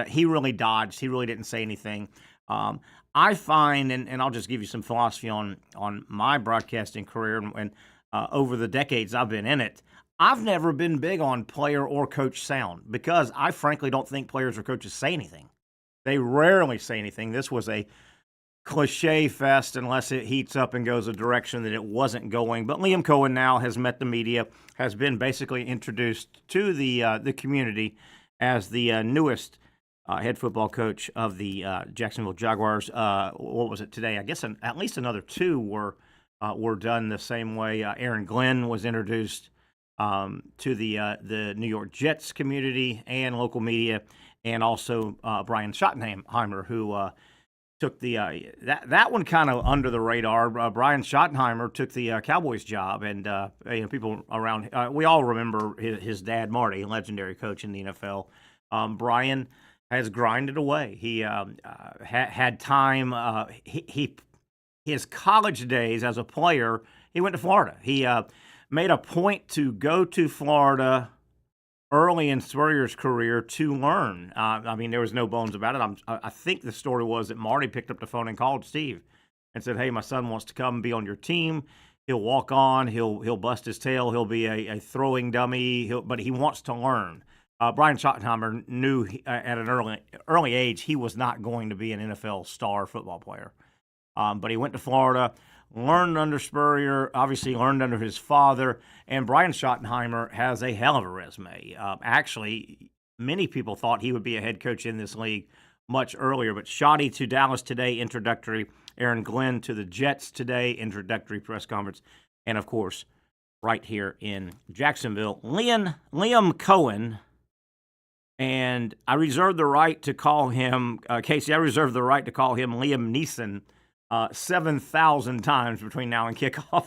he really dodged. He really didn't say anything. I find, and I'll just give you some philosophy on my broadcasting career and over the decades I've been in it. I've never been big on player or coach sound because I frankly don't think players or coaches say anything. They rarely say anything. This was a cliche fest unless it heats up and goes a direction that it wasn't going. But Liam Coen now has met the media, has been basically introduced to the community as the newest head football coach of the Jacksonville Jaguars. What was it today? I guess at least another two were done the same way. Aaron Glenn was introduced to the New York Jets community and local media, and also Brian Schottenheimer, who took the that one kind of under the radar. Brian Schottenheimer took the Cowboys job, and people around we all remember his dad Marty, legendary coach in the NFL. Brian has grinded away. He had time. His college days as a player, he went to Florida. He made a point to go to Florida early in Spurrier's career to learn. I mean, there was no bones about it. I think the story was that Marty picked up the phone and called Steve and said, "Hey, my son wants to come and be on your team. He'll walk on. He'll bust his tail. He'll be a throwing dummy. But he wants to learn." Brian Schottenheimer knew at an early age he was not going to be an NFL star football player. But he went to Florida, learned under Spurrier, obviously learned under his father, and Brian Schottenheimer has a hell of a resume. Actually, many people thought he would be a head coach in this league much earlier, but Schotty to Dallas today, introductory. Aaron Glenn to the Jets today, introductory press conference. And, of course, right here in Jacksonville, Liam Coen. And I reserve the right to call him, Casey, I reserve the right to call him Liam Neeson 7,000 times between now and kickoff.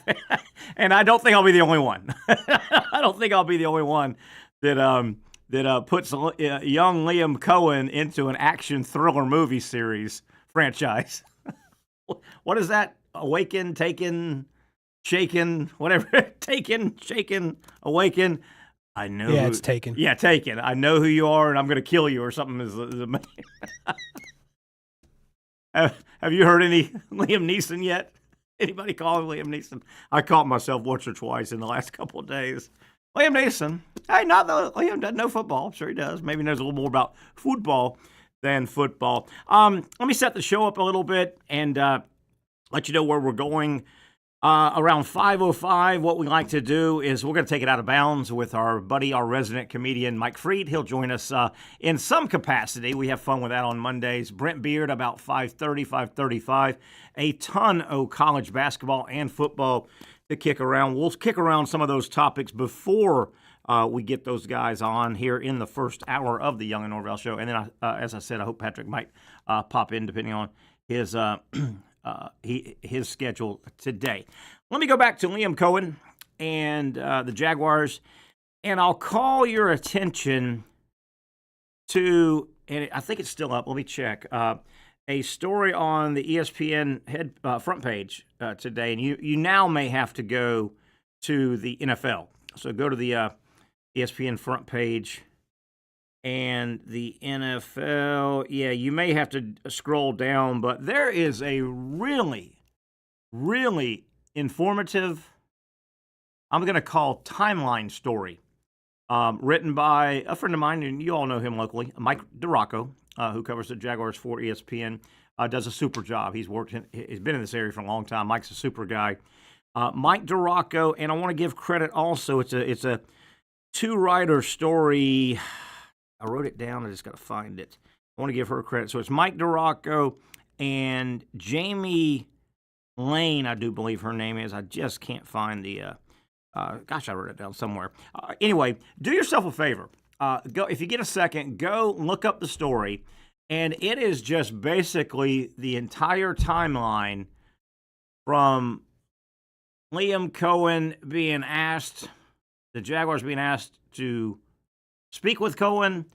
And I don't think I'll be the only one. I don't think I'll be the only one that puts young Liam Coen into an action thriller movie series franchise. What is that? Awaken, Taken, Shaken, whatever. Taken, Shaken, Awaken. I know. Yeah, it's Taken. Yeah, Taken. I know who you are, and I'm going to kill you, or something. Have you heard any Liam Neeson yet? Anybody call him Liam Neeson? I caught myself once or twice in the last couple of days. Liam Neeson. Hey, not that Liam doesn't know football. I'm sure he does. Maybe he knows a little more about football than football. Let me set the show up a little bit and let you know where we're going. Around 5:05, what we like to do is we're going to take it out of bounds with our buddy, our resident comedian, Mike Freed. He'll join us in some capacity. We have fun with that on Mondays. Brent Beard about 5:30, 5:35. A ton of college basketball and football to kick around. We'll kick around some of those topics before we get those guys on here in the first hour of the Young and Norvelle show. And then, as I said, I hope Patrick might pop in depending on his his schedule today. Let me go back to Liam Coen and the Jaguars, and I'll call your attention to, and I think it's still up, let me check, a story on the ESPN front page today, and you now may have to go to the NFL. So go to the ESPN front page. And the NFL, yeah, you may have to scroll down, but there is a really, really informative, I'm going to call timeline story, written by a friend of mine, and you all know him locally, Mike DiRocco, who covers the Jaguars for ESPN, does a super job. He's been in this area for a long time. Mike's a super guy. Mike DiRocco, and I want to give credit also, it's a two-writer story. I wrote it down. I just got to find it. I want to give her credit. So it's Mike DiRocco and Jamie Lane, I do believe her name is. I just can't find the I wrote it down somewhere. Anyway, do yourself a favor. Go if you get a second, go look up the story. And it is just basically the entire timeline from Liam Coen being asked, the Jaguars being asked to speak with Coen,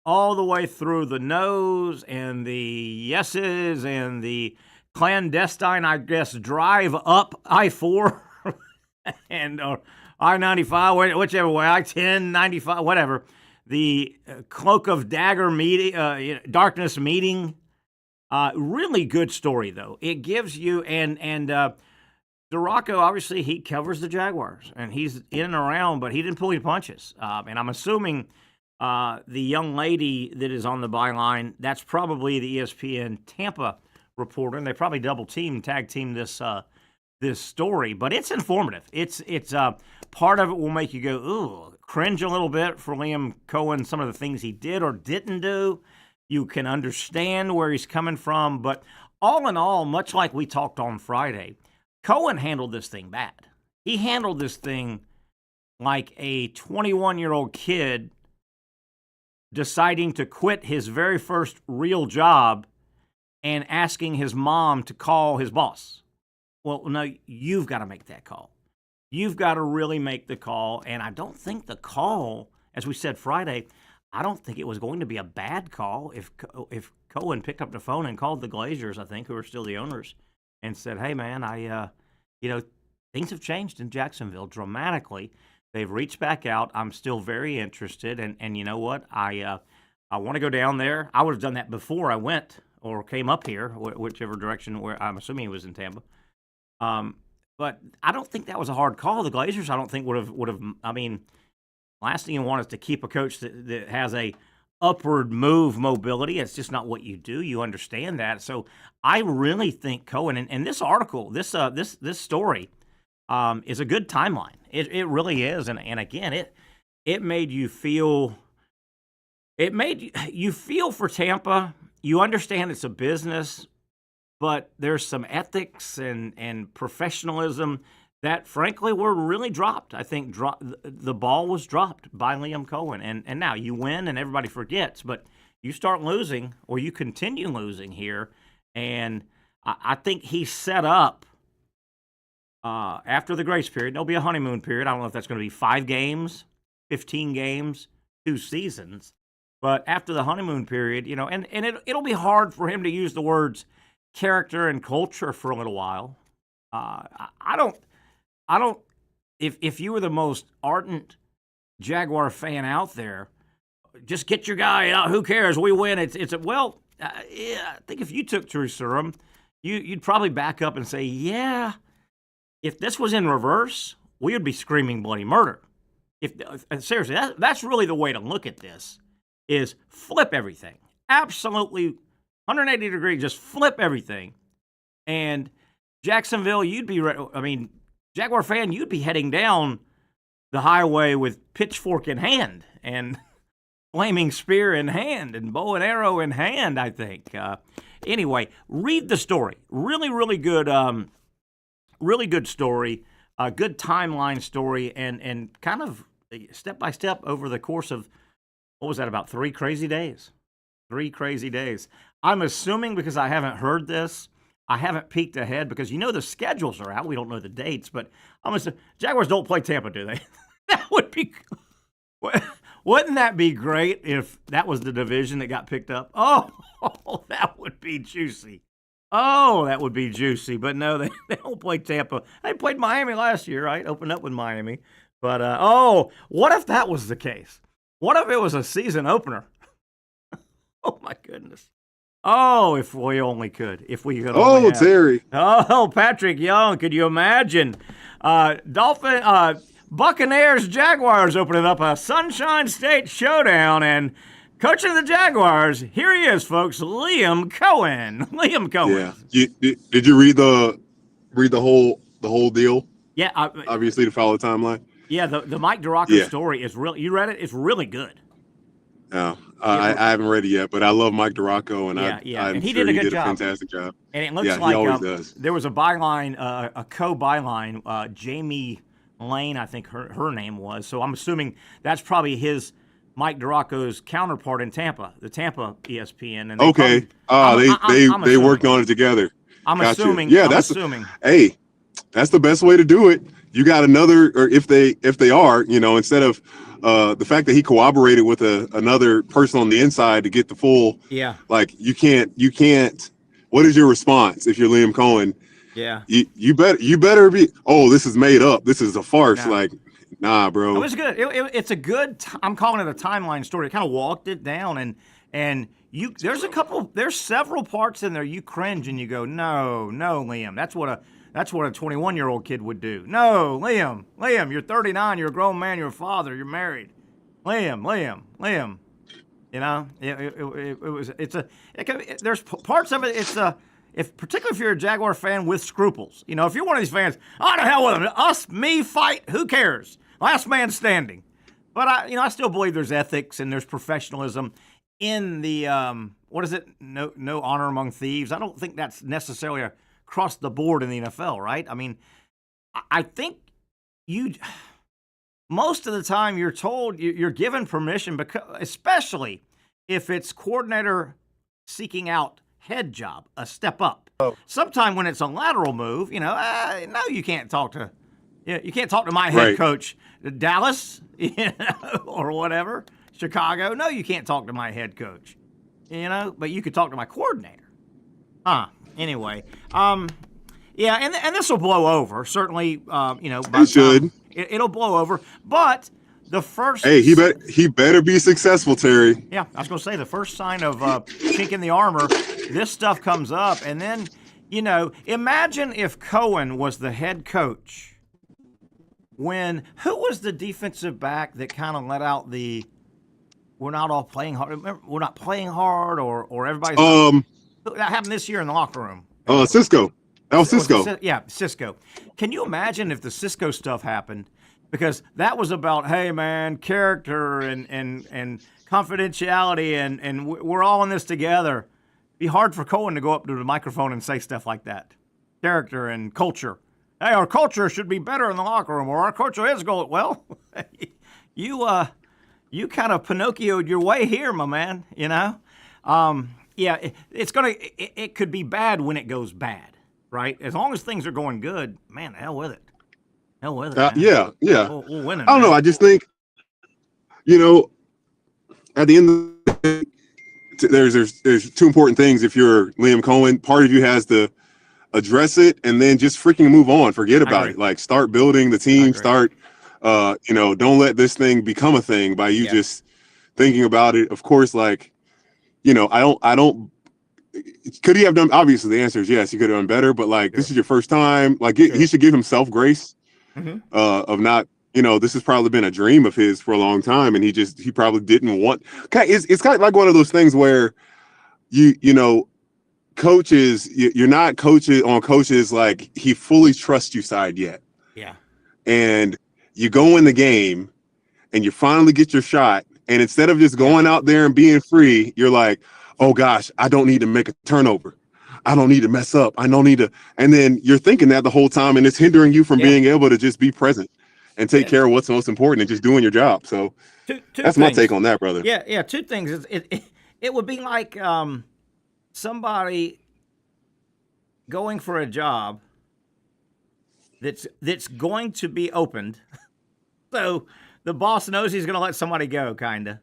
all the way through the no's and the yeses and the clandestine, I guess, drive up I-4 and I-95, whichever way, I-10, 95, whatever. the cloak of dagger meeting, darkness meeting. Really good story though. It gives you and Duraco, obviously he covers the Jaguars and he's in and around, but he didn't pull any punches. And I'm assuming the young lady that is on the byline, that's probably the ESPN Tampa reporter, and they probably tag team this story, but it's informative. It's part of it will make you go, ooh, cringe a little bit for Liam Coen, some of the things he did or didn't do. You can understand where he's coming from, but all in all, much like we talked on Friday, Coen handled this thing bad. He handled this thing like a 21-year-old kid deciding to quit his very first real job and asking his mom to call his boss. Well, no, you've got to make that call. You've got to really make the call, and I don't think the call, as we said Friday, I don't think it was going to be a bad call if Coen picked up the phone and called the Glazers, I think, who are still the owners, and said, hey, man, things have changed in Jacksonville dramatically. They've reached back out. I'm still very interested, and you know what? I want to go down there. I would have done that before I went or came up here, whichever direction, where I'm assuming he was in Tampa. But I don't think that was a hard call. The Glazers, I don't think would have. I mean, last thing you want is to keep a coach that has a upward move mobility. It's just not what you do. You understand that. So I really think Coen and this article, this story, is a good timeline. It really is. And again, it made you feel. It made you feel for Tampa. You understand it's a business, but there's some ethics and professionalism that, frankly, were really dropped. I think the ball was dropped by Liam Coen. And now you win and everybody forgets, but you start losing or you continue losing here. And I think he's set up after the grace period. There'll be a honeymoon period. I don't know if that's going to be 5 games, 15 games, 2 seasons. But after the honeymoon period, and it'll be hard for him to use the words character and culture for a little while. I don't. If you were the most ardent Jaguar fan out there, just get your guy out. Who cares? We win. I think if you took Drew Surham, you'd probably back up and say, yeah, if this was in reverse, we would be screaming bloody murder. Seriously, that's really the way to look at this. Is flip everything. Absolutely 180 degrees, just flip everything. And Jacksonville, Jaguar fan, you'd be heading down the highway with pitchfork in hand and flaming spear in hand and bow and arrow in hand, I think. Anyway, read the story. Really, really good story. A good timeline story and kind of step by step over the course of, what was that, about 3 crazy days? 3 crazy days. I'm assuming, because I haven't heard this, I haven't peeked ahead because the schedules are out. We don't know the dates, but I'm assuming Jaguars don't play Tampa, do they? That would be, wouldn't that be great if that was the division that got picked up? Oh, that would be juicy. Oh, that would be juicy. But no, they don't play Tampa. They played Miami last year, right? Opened up with Miami. But, what if that was the case? What if it was a season opener? Oh, my goodness. Oh, if we only could. If we could only have. Terry. Oh, Patrick Young. Could you imagine? Buccaneers, Jaguars opening up a Sunshine State showdown. And coaching the Jaguars, here he is, folks, Liam Coen. Liam Coen. Yeah. Did you read the whole deal? Yeah. Obviously, to follow the timeline. Yeah, the Mike Duraco story is really. You read it? It's really good. Yeah, I haven't read it yet, but I love Mike Duraco, and I'm and he sure did a he good did job. a fantastic job. And it looks he like always does. There was a byline, a co-byline, Jamie Lane, I think her name was. So I'm assuming that's probably Mike Duraco's counterpart in Tampa, the Tampa ESPN. And they worked on it together. I'm Gotcha. assuming. Yeah, hey, that's the best way to do it. You got another, or if they are, instead of the fact that he cooperated with another person on the inside to get the full. Yeah. Like you can't. What is your response if you're Liam Coen? Yeah. You better be. Oh, this is made up. This is a farce. No. Like, Nah, It bro. was good. It's a good. I'm calling it a timeline story. It kind of walked it down, and there's several parts in there you cringe and you go, no, Liam, that's what a 21-year-old kid would do. No, Liam, you're 39, you're a grown man, you're a father, you're married. Liam. You know, there's parts of it. Particularly if you're a Jaguar fan with scruples. You know, if you're one of these fans, oh, to hell with them. Us, me, fight. Who cares? Last man standing. But I still believe there's ethics and there's professionalism in the what is it? No honor among thieves. I don't think that's necessarily across the board in the NFL, right? I mean, I think most of the time you're told you're given permission, because especially if it's coordinator seeking out head job, a step up. Sometime when it's a lateral move, no, you can't talk to my head coach, Dallas, or whatever, Chicago. No, you can't talk to my head coach, but you could talk to my coordinator. Anyway, yeah, and this will blow over. Certainly, It should. It'll blow over, but the first. Hey, he better be successful, Terry. Yeah, I was going to say the first sign of chink in the armor, this stuff comes up, and then imagine if Coen was the head coach. Who was the defensive back that kind of let out the we're not all playing hard? Remember, we're not playing hard, or everybody's. That happened this year in the locker room. Cisco. That was Cisco. Yeah, Cisco. Can you imagine if the Cisco stuff happened? Because that was about, hey, man, character and confidentiality, and we're all in this together. It'd be hard for Coen to go up to the microphone and say stuff like that. Character and culture. Hey, our culture should be better in the locker room, or our culture is going. Well, you kind of Pinocchio'd your way here, my man. Yeah, it could be bad when it goes bad, right? As long as things are going good, man, the hell with it. Hell with it. Yeah. We'll win it. I don't know. I just think, at the end of the day, there's two important things. If you're Liam Coen, part of you has to address it and then just freaking move on. Forget about it. Like, start building the team. Start, don't let this thing become a thing by you just thinking about it. Of course, like, I don't. Could he have done? Obviously, the answer is yes. He could have done better. But like, this is your first time. Like, he should give himself grace. Of not, this has probably been a dream of his for a long time, and he probably didn't want. It's kind of like one of those things where coaches, you're not on coaches like he fully trusts you side yet. Yeah. And you go in the game, and you finally get your shot, and instead of just going out there and being free, you're like, oh gosh, I don't need to make a turnover. I don't need to mess up. I don't need to. And then you're thinking that the whole time, and it's hindering you from being able to just be present and take care of what's most important and just doing your job. So two that's my take on that, brother. Yeah. Two things. It would be like somebody going for a job that's going to be opened. So the boss knows he's going to let somebody go, kind of.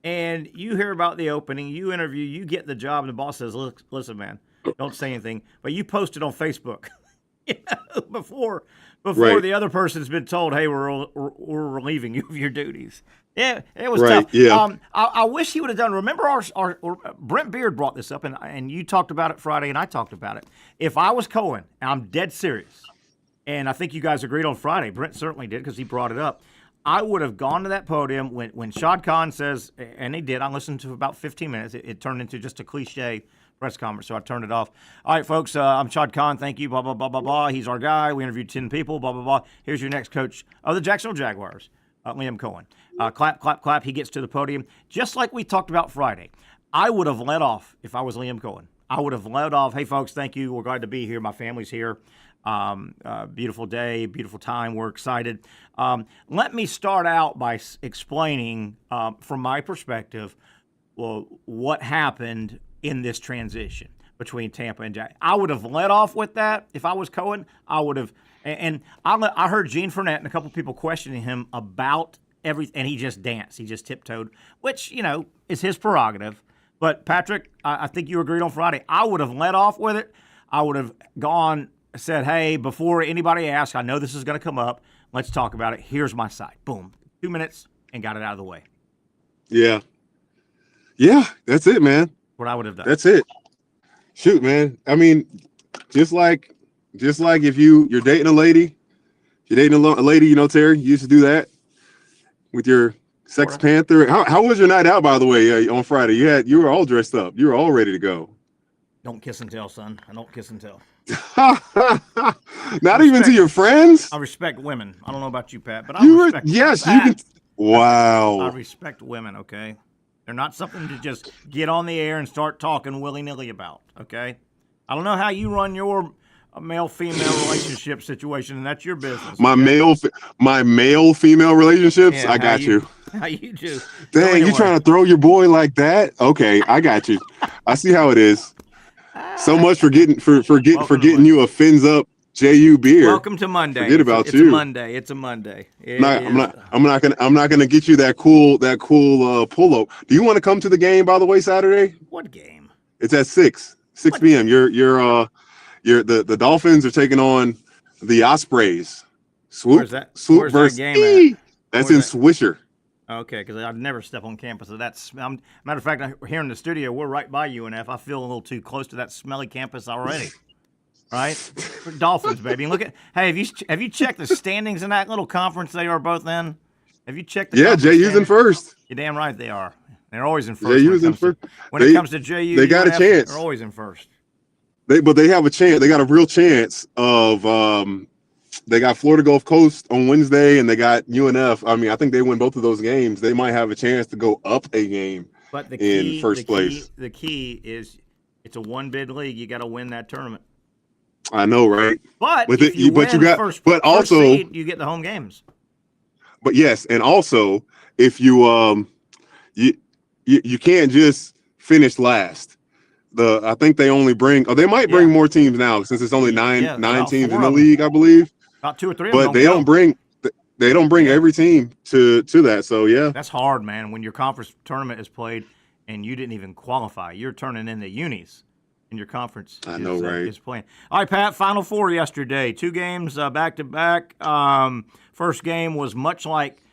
And you hear about the opening, you interview, you get the job, and the boss says, "Look, listen, man, don't say anything." But you post it on Facebook, before the other person's been told, "Hey, we're relieving you of your duties." Yeah, it was tough. Yeah. I wish he would have done. Remember, our Brent Beard brought this up, and you talked about it Friday, and I talked about it. If I was Coen, and I'm dead serious, and I think you guys agreed on Friday. Brent certainly did because he brought it up. I would have gone to that podium when Shad Khan says, and he did. I listened to about 15 minutes. It turned into just a cliche press conference, so I turned it off. All right, folks, I'm Shad Khan. Thank you, blah, blah, blah, blah, blah. He's our guy. We interviewed 10 people, blah, blah, blah. Here's your next coach of the Jacksonville Jaguars, Liam Coen. Clap, clap, clap. He gets to the podium. Just like we talked about Friday, I would have led off if I was Liam Coen. I would have led off, hey, folks, thank you. We're glad to be here. My family's here. Beautiful day, beautiful time. We're excited. Let me start out by explaining, from my perspective, what happened in this transition between Tampa and Jack. I would have led off with that if I was Coen. I would have, and I heard Gene Fournette and a couple people questioning him about everything, and he just danced. He just tiptoed, which is his prerogative. But Patrick, I think you agreed on Friday. I would have led off with it. I would have said, hey, before anybody asks, I know this is going to come up. Let's talk about it. Here's my side. Boom. 2 minutes and got it out of the way. Yeah. Yeah, that's it, man. What I would have done. That's it. Shoot, man. I mean, just like if you're dating a lady, a lady, you know, Terry, you used to do that with your Sex Panther. How was your night out, by the way, on Friday? You were all dressed up. You were all ready to go. Don't kiss and tell, son. I don't kiss and tell. Not even to your friends? I respect women. I don't know about you, Pat, but I respect yes, Pat. You can. Wow. I respect women, okay? They're not something to just get on the air and start talking willy-nilly about, okay? I don't know how you run your male-female relationship situation, and that's your business. My male-female relationships? Yeah, I got you. How you do. Dang, anyway. You trying to throw your boy like that? Okay, I got you. I see how it is. So much for getting you a fins up JU beer. Welcome to Monday. Forget about it's you. It's a Monday. I'm not gonna get you that cool pull-up. Do you want to come to the game, by the way, Saturday? What game? It's at 6 p.m. The Dolphins are taking on the Ospreys. Where's that versus game at? That's in Swisher. Okay, because I've never stepped on campus. So matter of fact, here in the studio, we're right by UNF. I feel a little too close to that smelly campus already. Right? Dolphins, baby. Look at have you checked the standings in that little conference they are both in? Have you checked the JU's in first. You're damn right they are. They're always in first. JU's in first. When it comes to JU, they got a chance. They're always in first. But they have a chance. They got a real chance of they got Florida Gulf Coast on Wednesday, and they got UNF. I mean, I think they win both of those games. They might have a chance to go up a game in first place. The key is it's a one-bid league. You got to win that tournament. I know, right? But seed, you get the home games. But yes, and also if you you can't just finish last. I think they only bring. They might bring more teams now since it's only nine teams in the league, I believe. About 2 or 3. But they don't bring every team to that. So yeah, that's hard, man. When your conference tournament is played and you didn't even qualify, you're turning in the unis. In your conference, is playing. All right, Pat. Final Four yesterday. 2 games back to back. First game was much like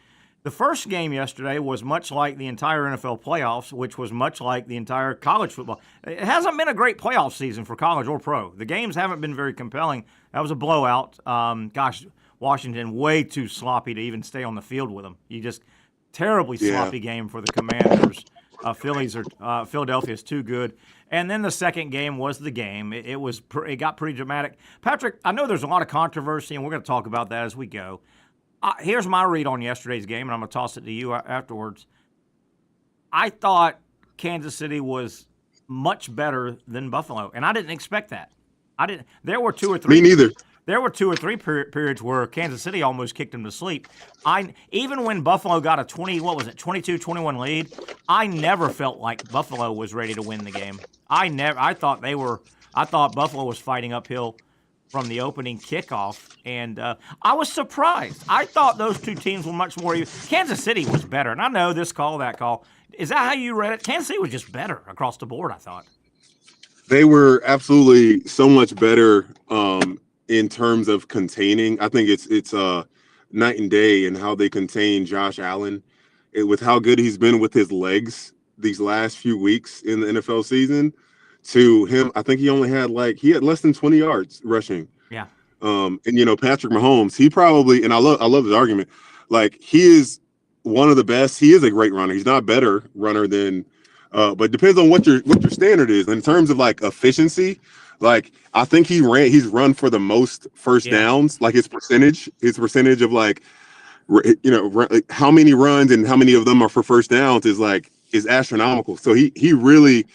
the first game yesterday. Was much like the entire NFL playoffs, which was much like the entire college football. It hasn't been a great playoff season for college or pro. The games haven't been very compelling. That was a blowout. Washington way too sloppy to even stay on the field with them. You just terribly sloppy game for the Commanders. Philadelphia's too good. And then the second game was the game. It got pretty dramatic. Patrick, I know there's a lot of controversy, and we're going to talk about that as we go. Here's my read on yesterday's game, and I'm going to toss it to you afterwards. I thought Kansas City was much better than Buffalo, and I didn't expect that. There were 2 or 3. Me neither. There were 2 or 3 periods where Kansas City almost kicked them to sleep. Even when Buffalo got a 22-21 lead, I never felt like Buffalo was ready to win the game. I thought Buffalo was fighting uphill from the opening kickoff, and I was surprised. I thought those 2 teams were much more even. Kansas City was better, and I know this call, that call. Is that how you read it? Kansas City was just better across the board, I thought. They were absolutely so much better in terms of containing. I think it's night and day in how they contain Josh Allen with how good he's been with his legs these last few weeks in the NFL season. To him, I think he had less than 20 yards rushing. Yeah. And Patrick Mahomes, he probably, and I love his argument. Like, he is one of the best. He is a great runner. He's not a better runner than but it depends on what your standard is. In terms of like efficiency, like I think he's run for the most first downs, like his percentage of like how many runs and how many of them are for first downs is astronomical. So he really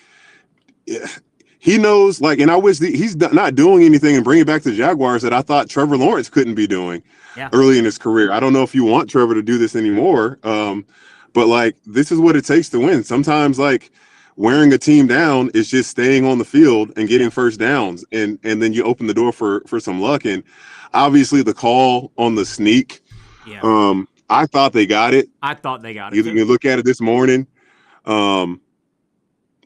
he knows, like, and I wish he's not doing anything and bringing back the Jaguars that I thought Trevor Lawrence couldn't be doing early in his career. I don't know if you want Trevor to do this anymore, but like this is what it takes to win. Sometimes like wearing a team down is just staying on the field and getting first downs, and then you open the door for some luck. And obviously the call on the sneak, I thought they got it. I thought they got it. You look at it this morning.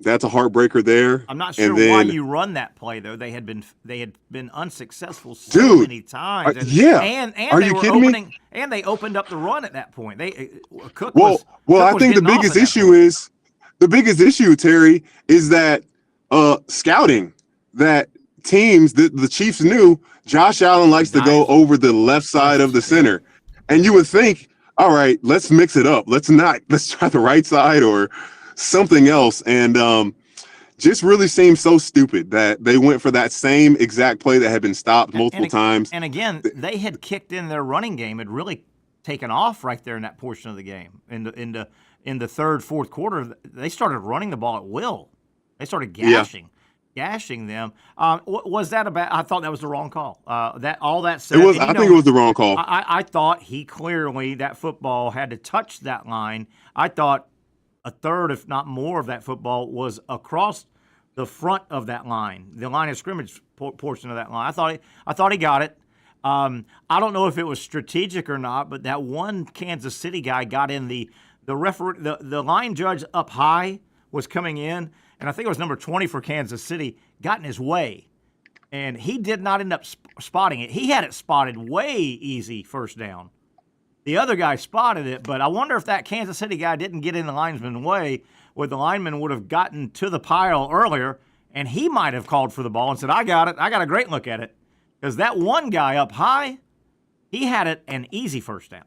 That's a heartbreaker there. I'm not sure And then, why you run that play though. They had been unsuccessful so dude, many times, yeah. and Are they you were kidding me? opening, and they opened up the run at that point. Cook Well, Cook I was think the getting off at biggest that issue point. is Terry, is that scouting. That teams, the Chiefs knew Josh Allen likes to go over the left side of the center, and you would think, all right, let's mix it up. Let's try the right side or something else, and just really seemed so stupid that they went for that same exact play that had been stopped multiple times. And again, they had kicked in their running game, had really taken off right there in that portion of the game. In the third, fourth quarter, they started running the ball at will. They started gashing them. Was that I thought that was the wrong call. That said, it was. I think it was the wrong call. I thought that football had to touch that line. I thought a third, if not more, of that football was across the front of that line, the line of scrimmage portion of that line. I thought he got it. I don't know if it was strategic or not, but that one Kansas City guy got in the referee, the line judge up high was coming in, and I think it was number 20 for Kansas City, got in his way, and he did not end up spotting it. He had it spotted way easy first down. The other guy spotted it, but I wonder if that Kansas City guy didn't get in the linesman's way, where the lineman would have gotten to the pile earlier, and he might have called for the ball and said, I got it. I got a great look at it. Because that one guy up high, he had it an easy first down.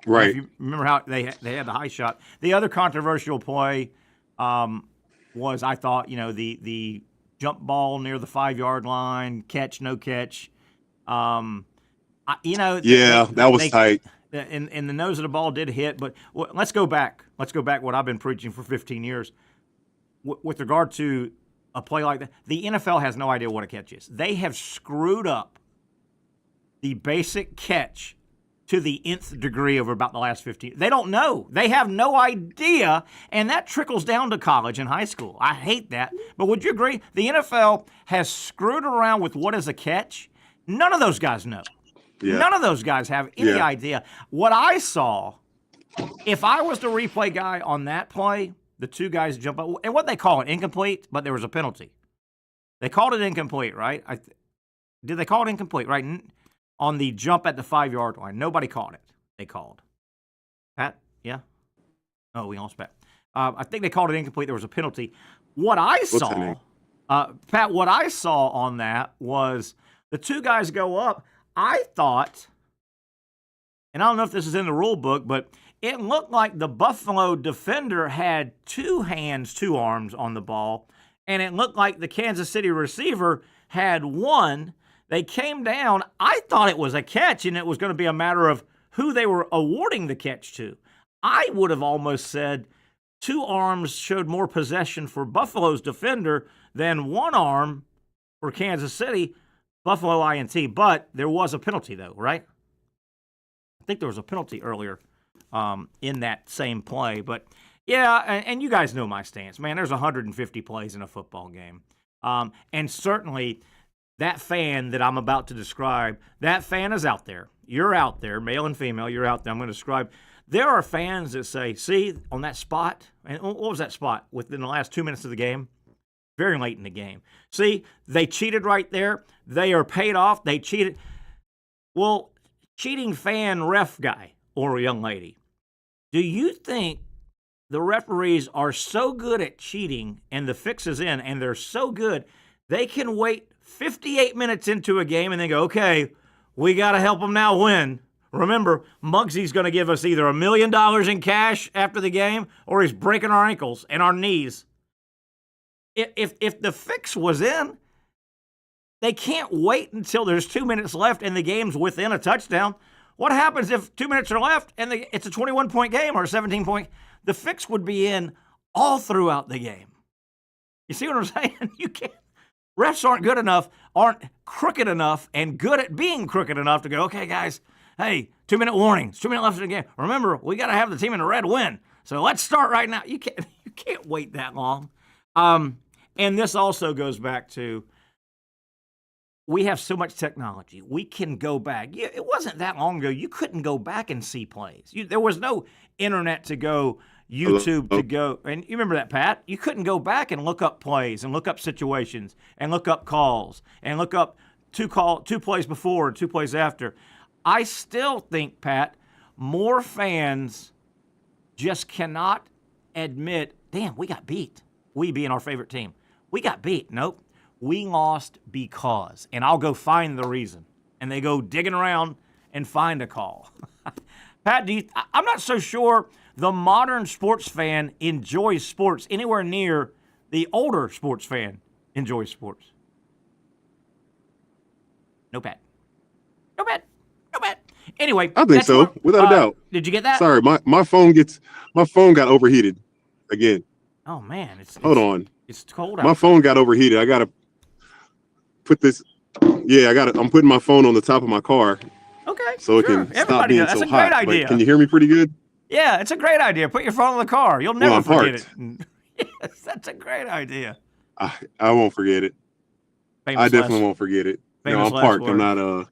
Right. If you remember how they had the high shot. The other controversial play was, I thought, the jump ball near the 5-yard line, catch, no catch. That was tight. And the nose of the ball did hit, but let's go back. Let's go back what I've been preaching for 15 years. With regard to a play like that, the NFL has no idea what a catch is. They have screwed up the basic catch to the nth degree over about the last 15. They don't know. They have no idea, and that trickles down to college and high school. I hate that. But would you agree? The NFL has screwed around with what is a catch. None of those guys know. Yeah. None of those guys have any idea. What I saw, if I was the replay guy on that play, the two guys jump up, and what they call it, incomplete, but there was a penalty. They called it incomplete, right? Did they call it incomplete, right? On the jump at the 5-yard line. Nobody caught it. They called. Pat, yeah? Oh, we lost Pat. I think they called it incomplete. There was a penalty. What I saw, Pat, what I saw on that was the two guys go up. I thought, and I don't know if this is in the rule book, but it looked like the Buffalo defender had two arms on the ball, and it looked like the Kansas City receiver had one. They came down. I thought it was a catch, and it was going to be a matter of who they were awarding the catch to. I would have almost said two arms showed more possession for Buffalo's defender than one arm for Kansas City. Buffalo INT, but there was a penalty, though, right? I think there was a penalty earlier in that same play. But, yeah, and you guys know my stance. Man, there's 150 plays in a football game. And certainly that fan that I'm about to describe, that fan is out there. You're out there, male and female, you're out there. I'm going to describe. There are fans that say, see, on that spot, and what was that spot within the last 2 minutes of the game? Very late in the game. See, they cheated right there. They are paid off. They cheated. Well, cheating fan ref guy or young lady, do you think the referees are so good at cheating and the fix is in, and they're so good, they can wait 58 minutes into a game and then go, okay, we got to help them now win. Remember, Muggsy's going to give us either $1 million in cash after the game or he's breaking our ankles and our knees. If the fix was in, they can't wait until there's 2 minutes left and the game's within a touchdown. What happens if 2 minutes are left and it's a 21-point game or a 17-point? The fix would be in all throughout the game. You see what I'm saying? You can't. Refs aren't good enough, aren't crooked enough, and good at being crooked enough to go, okay, guys, hey, 2-minute warnings, 2 minutes left in the game. Remember, we got to have the team in the red win. So let's start right now. You can't wait that long. And this also goes back to, we have so much technology. We can go back. It wasn't that long ago. You couldn't go back and see plays. There was no internet to go, YouTube to go. And you remember that, Pat? You couldn't go back and look up plays and look up situations and look up calls and look up two plays before and 2 plays after. I still think, Pat, more fans just cannot admit, damn, we got beat. We being our favorite team. We got beat. Nope. We lost because. And I'll go find the reason. And they go digging around and find a call. Pat, I'm not so sure the modern sports fan enjoys sports anywhere near the older sports fan enjoys sports. No, Pat. No, Pat. No, Pat. Anyway. I think so, without a doubt. Did you get that? Sorry, my phone got overheated again. Oh, man. Hold on. It's cold out. My phone got overheated. I got to put this. Yeah, I'm putting my phone on the top of my car. Okay. So it can stop being so hot. That's a great idea. But can you hear me pretty good? Yeah, it's a great idea. Put your phone in the car. You'll never forget it. Yes, that's a great idea. I won't forget it. I definitely won't forget it. No, I'm parked. I'm not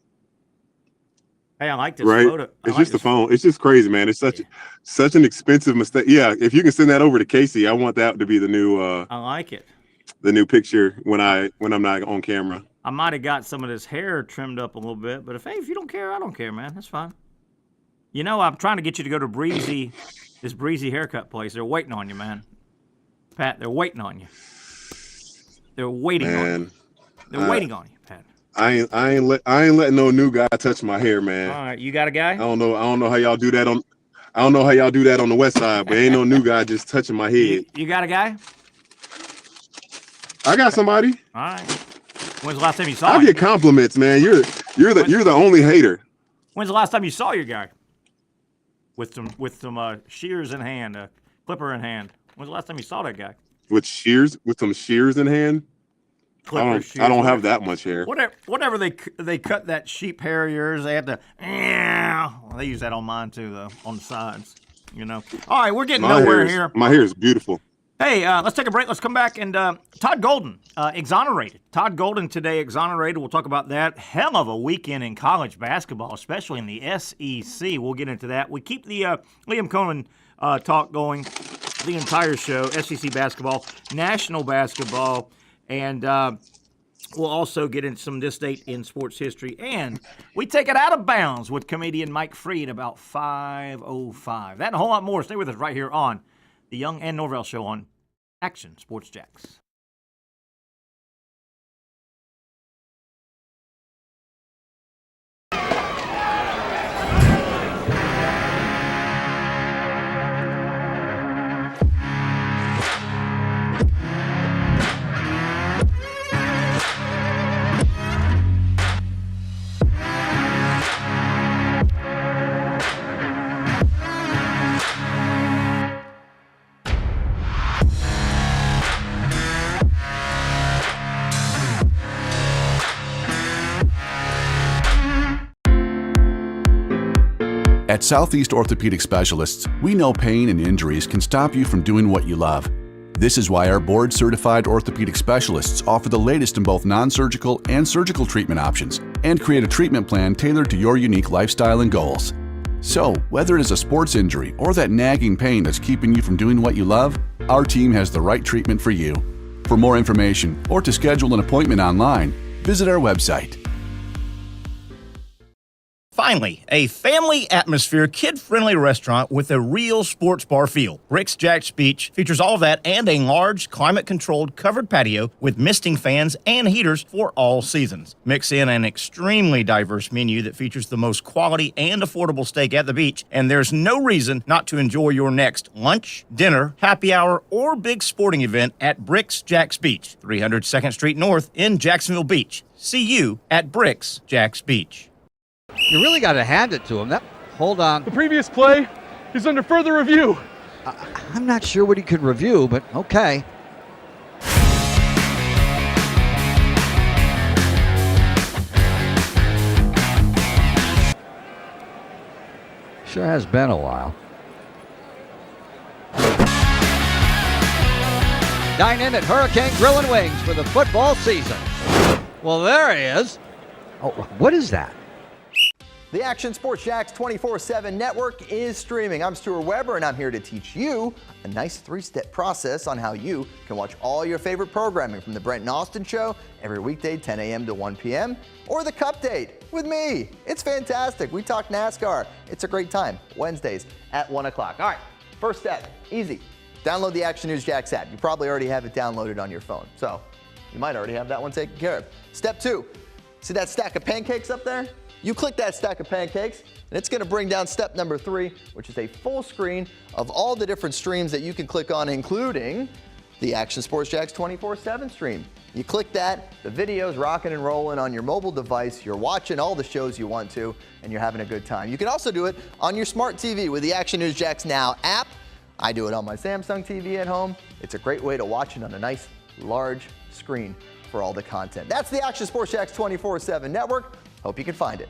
Hey, I like this right? photo. It's just the phone. It's just crazy, man. It's such an expensive mistake. Yeah, if you can send that over to Casey, I want that to be the new I like it. The new picture when I'm not on camera. I might have got some of this hair trimmed up a little bit, but if you don't care, I don't care, man. That's fine. You know, I'm trying to get you to go to this Breezy haircut place. They're waiting on you, man. Pat, they're waiting on you. They're waiting on you. They're waiting on you, Pat. I ain't letting no new guy touch my hair, man. All right, you got a guy? I don't know how y'all do that on the west side, but ain't no new guy just touching my head. You got a guy? I got somebody. All right. When's the last time you saw him? I get compliments, man. You're the only hater. When's the last time you saw your guy? With some shears in hand, a clipper in hand. When's the last time you saw that guy? With some shears in hand? I don't have that much hair. Whatever they cut that sheep hair of yours, they had to. Well, they use that on mine too, though, on the sides. You know. All right, we're getting nowhere here. My hair is beautiful. Hey, let's take a break. Let's come back and Todd Golden exonerated. Todd Golden today exonerated. We'll talk about that. Hell of a weekend in college basketball, especially in the SEC. We'll get into that. We keep the Liam Coen talk going the entire show. SEC basketball, national basketball, and we'll also get into some this date in sports history. And we take it out of bounds with comedian Mike Freed about 5:05. That and a whole lot more. Stay with us right here on the Young and Norvelle Show on Action Sports Jacks. At Southeast Orthopedic Specialists, we know pain and injuries can stop you from doing what you love. This is why our board-certified orthopedic specialists offer the latest in both non-surgical and surgical treatment options and create a treatment plan tailored to your unique lifestyle and goals. So, whether it is a sports injury or that nagging pain that's keeping you from doing what you love, our team has the right treatment for you. For more information or to schedule an appointment online, visit our website. Finally, a family atmosphere, kid-friendly restaurant with a real sports bar feel. Bricks Jack's Beach features all of that and a large, climate-controlled covered patio with misting fans and heaters for all seasons. Mix in an extremely diverse menu that features the most quality and affordable steak at the beach, and there's no reason not to enjoy your next lunch, dinner, happy hour, or big sporting event at Bricks Jack's Beach, 300 2nd Street North in Jacksonville Beach. See you at Bricks Jack's Beach. You really got to hand it to him. Hold on. The previous play is under further review. I'm not sure what he could review, but okay. Sure has been a while. Dine in at Hurricane Grill and Wings for the football season. Well, there he is. Oh, what is that? The Action Sports Jax 24/7 network is streaming. I'm Stuart Weber, and I'm here to teach you a nice three-step process on how you can watch all your favorite programming from the Brent and Austin Show every weekday 10 a.m. to 1 p.m. or the Cup Date with me. It's fantastic. We talk NASCAR. It's a great time. Wednesdays at 1 o'clock. All right, first step, easy. Download the Action News Jax app. You probably already have it downloaded on your phone, so you might already have that one taken care of. Step 2, see that stack of pancakes up there? You click that stack of pancakes, and it's going to bring down step number 3, which is a full screen of all the different streams that you can click on, including the Action Sports Jax 24/7 stream. You click that, the video's rocking and rolling on your mobile device, you're watching all the shows you want to, and you're having a good time. You can also do it on your smart TV with the Action News Jax Now app. I do it on my Samsung TV at home. It's a great way to watch it on a nice, large screen for all the content. That's the Action Sports Jax 24/7 network. Hope you can find it.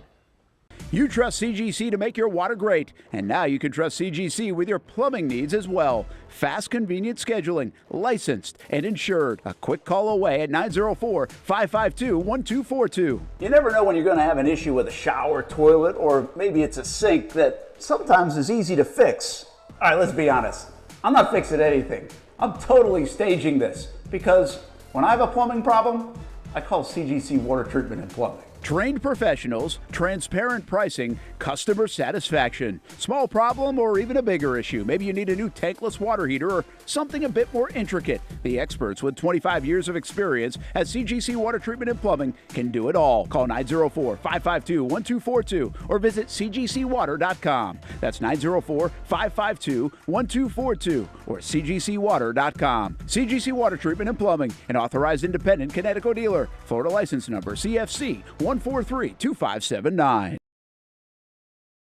You trust CGC to make your water great, and now you can trust CGC with your plumbing needs as well. Fast, convenient scheduling, licensed and insured. A quick call away at 904-552-1242. You never know when you're going to have an issue with a shower, toilet, or maybe it's a sink that sometimes is easy to fix. All right, let's be honest. I'm not fixing anything. I'm totally staging this because when I have a plumbing problem, I call CGC Water Treatment and Plumbing. Trained professionals, transparent pricing, customer satisfaction. Small problem or even a bigger issue. Maybe you need a new tankless water heater or something a bit more intricate. The experts with 25 years of experience at CGC Water Treatment and Plumbing can do it all. Call 904-552-1242 or visit cgcwater.com. That's 904-552-1242 or cgcwater.com. CGC Water Treatment and Plumbing, an authorized independent Connecticut dealer. Florida license number CFC 1432579.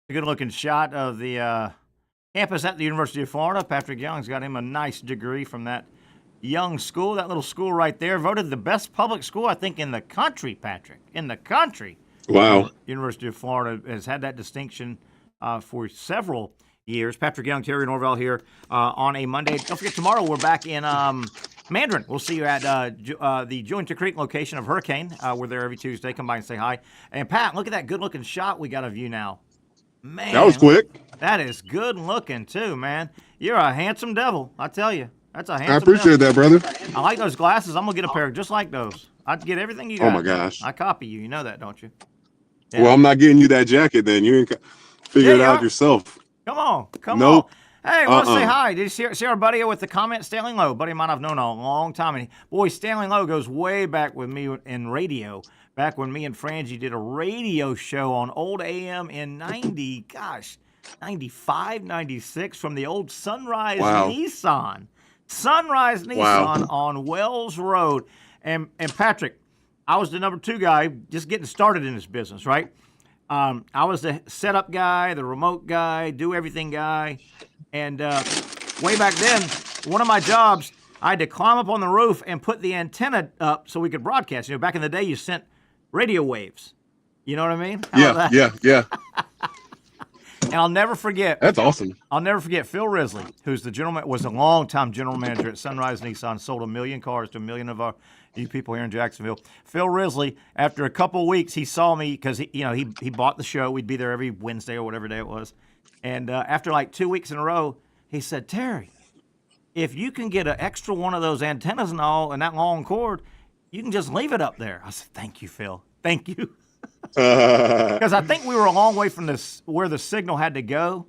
A good-looking shot of the campus at the University of Florida. Patrick Young's got him a nice degree from that Young school, that little school right there. Voted the best public school, I think, in the country, Patrick. In the country. Wow. University of Florida has had that distinction for several years. Patrick Young, Terry Norvelle here on a Monday. Don't forget, tomorrow we're back in Mandarin. We'll see you at the Jointer Creek location of Hurricane. We're there every Tuesday. Come by and say hi. And, Pat, look at that good-looking shot we got of you now. Man, that was quick. That is good-looking, too, man. You're a handsome devil, I tell you. That's a handsome I appreciate devil. that, brother. I like those glasses. I'm going to get a pair just like those. I'd get everything you got. Oh, my gosh. I copy you. You know that, don't you? Yeah. Well, I'm not getting you that jacket then. You ain't figure it out yourself. Come on. Come Nope. on. Hey, I want to say hi. Did you see our buddy with the comment, Stanley Lowe? Buddy of mine I've known a long time. And boy, Stanley Lowe goes way back with me in radio. Back when me and Frangie did a radio show on old AM in 95, 96 from the old Sunrise Nissan. Sunrise Nissan on Wells Road. And Patrick, I was the number 2 guy just getting started in this business, right? I was the setup guy, the remote guy, do everything guy. And way back then, one of my jobs, I had to climb up on the roof and put the antenna up so we could broadcast. You know, back in the day, you sent radio waves. You know what I mean? Yeah. And I'll never forget. That's awesome. I'll never forget Phil Risley, who's was a longtime general manager at Sunrise Nissan, sold 1 million cars to 1 million of you people here in Jacksonville. Phil Risley, after a couple of weeks, he saw me because he bought the show. We'd be there every Wednesday or whatever day it was. And after like 2 weeks in a row, he said, Terry, if you can get an extra one of those antennas and all and that long cord, you can just leave it up there. I said, thank you, Phil. Thank you. Because I think we were a long way from where the signal had to go,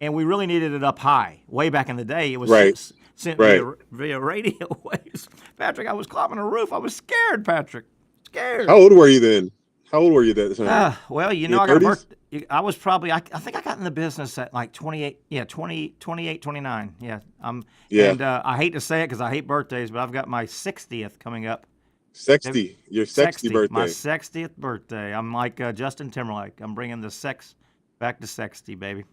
and we really needed it up high. Way back in the day, it was sent via radio waves. Patrick, I was climbing a roof. I was scared, Patrick. Scared. How old were you then? How old were you that time? Well, I got a birthday. I was probably, I think I got in the business at like 28, 29. Yeah. And I hate to say it because I hate birthdays, but I've got my 60th coming up. Your 60th birthday. My 60th birthday. I'm like Justin Timberlake. I'm bringing the sex back to 60, baby.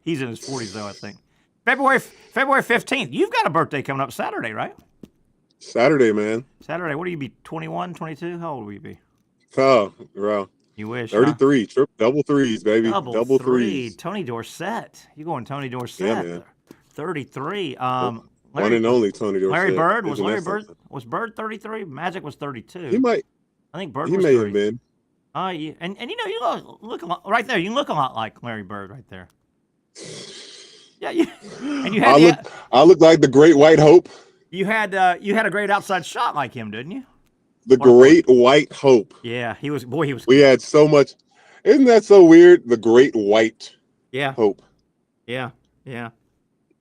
He's in his 40s, though, I think. February 15th. You've got a birthday coming up Saturday, right? Saturday, man. Saturday. What do you be, 21, 22? How old will you be? Oh, well. You wish. 33. Huh? Double threes, baby. Double threes. Tony Dorsett. You going Tony Dorsett? Yeah, man. 33. One and only Tony Dorsett. Larry Bird. Was Bird 33? Magic was 32. He might. I think Bird he was may 30. have been. Yeah. And you look a lot right there. You look a lot like Larry Bird right there. Yeah, and you had I look like the Great White Hope. you had a great outside shot like him, didn't you? The Great White Hope. Yeah, he was. Boy, he was. We had so much. Isn't that so weird? The Great White Hope. Yeah. It'd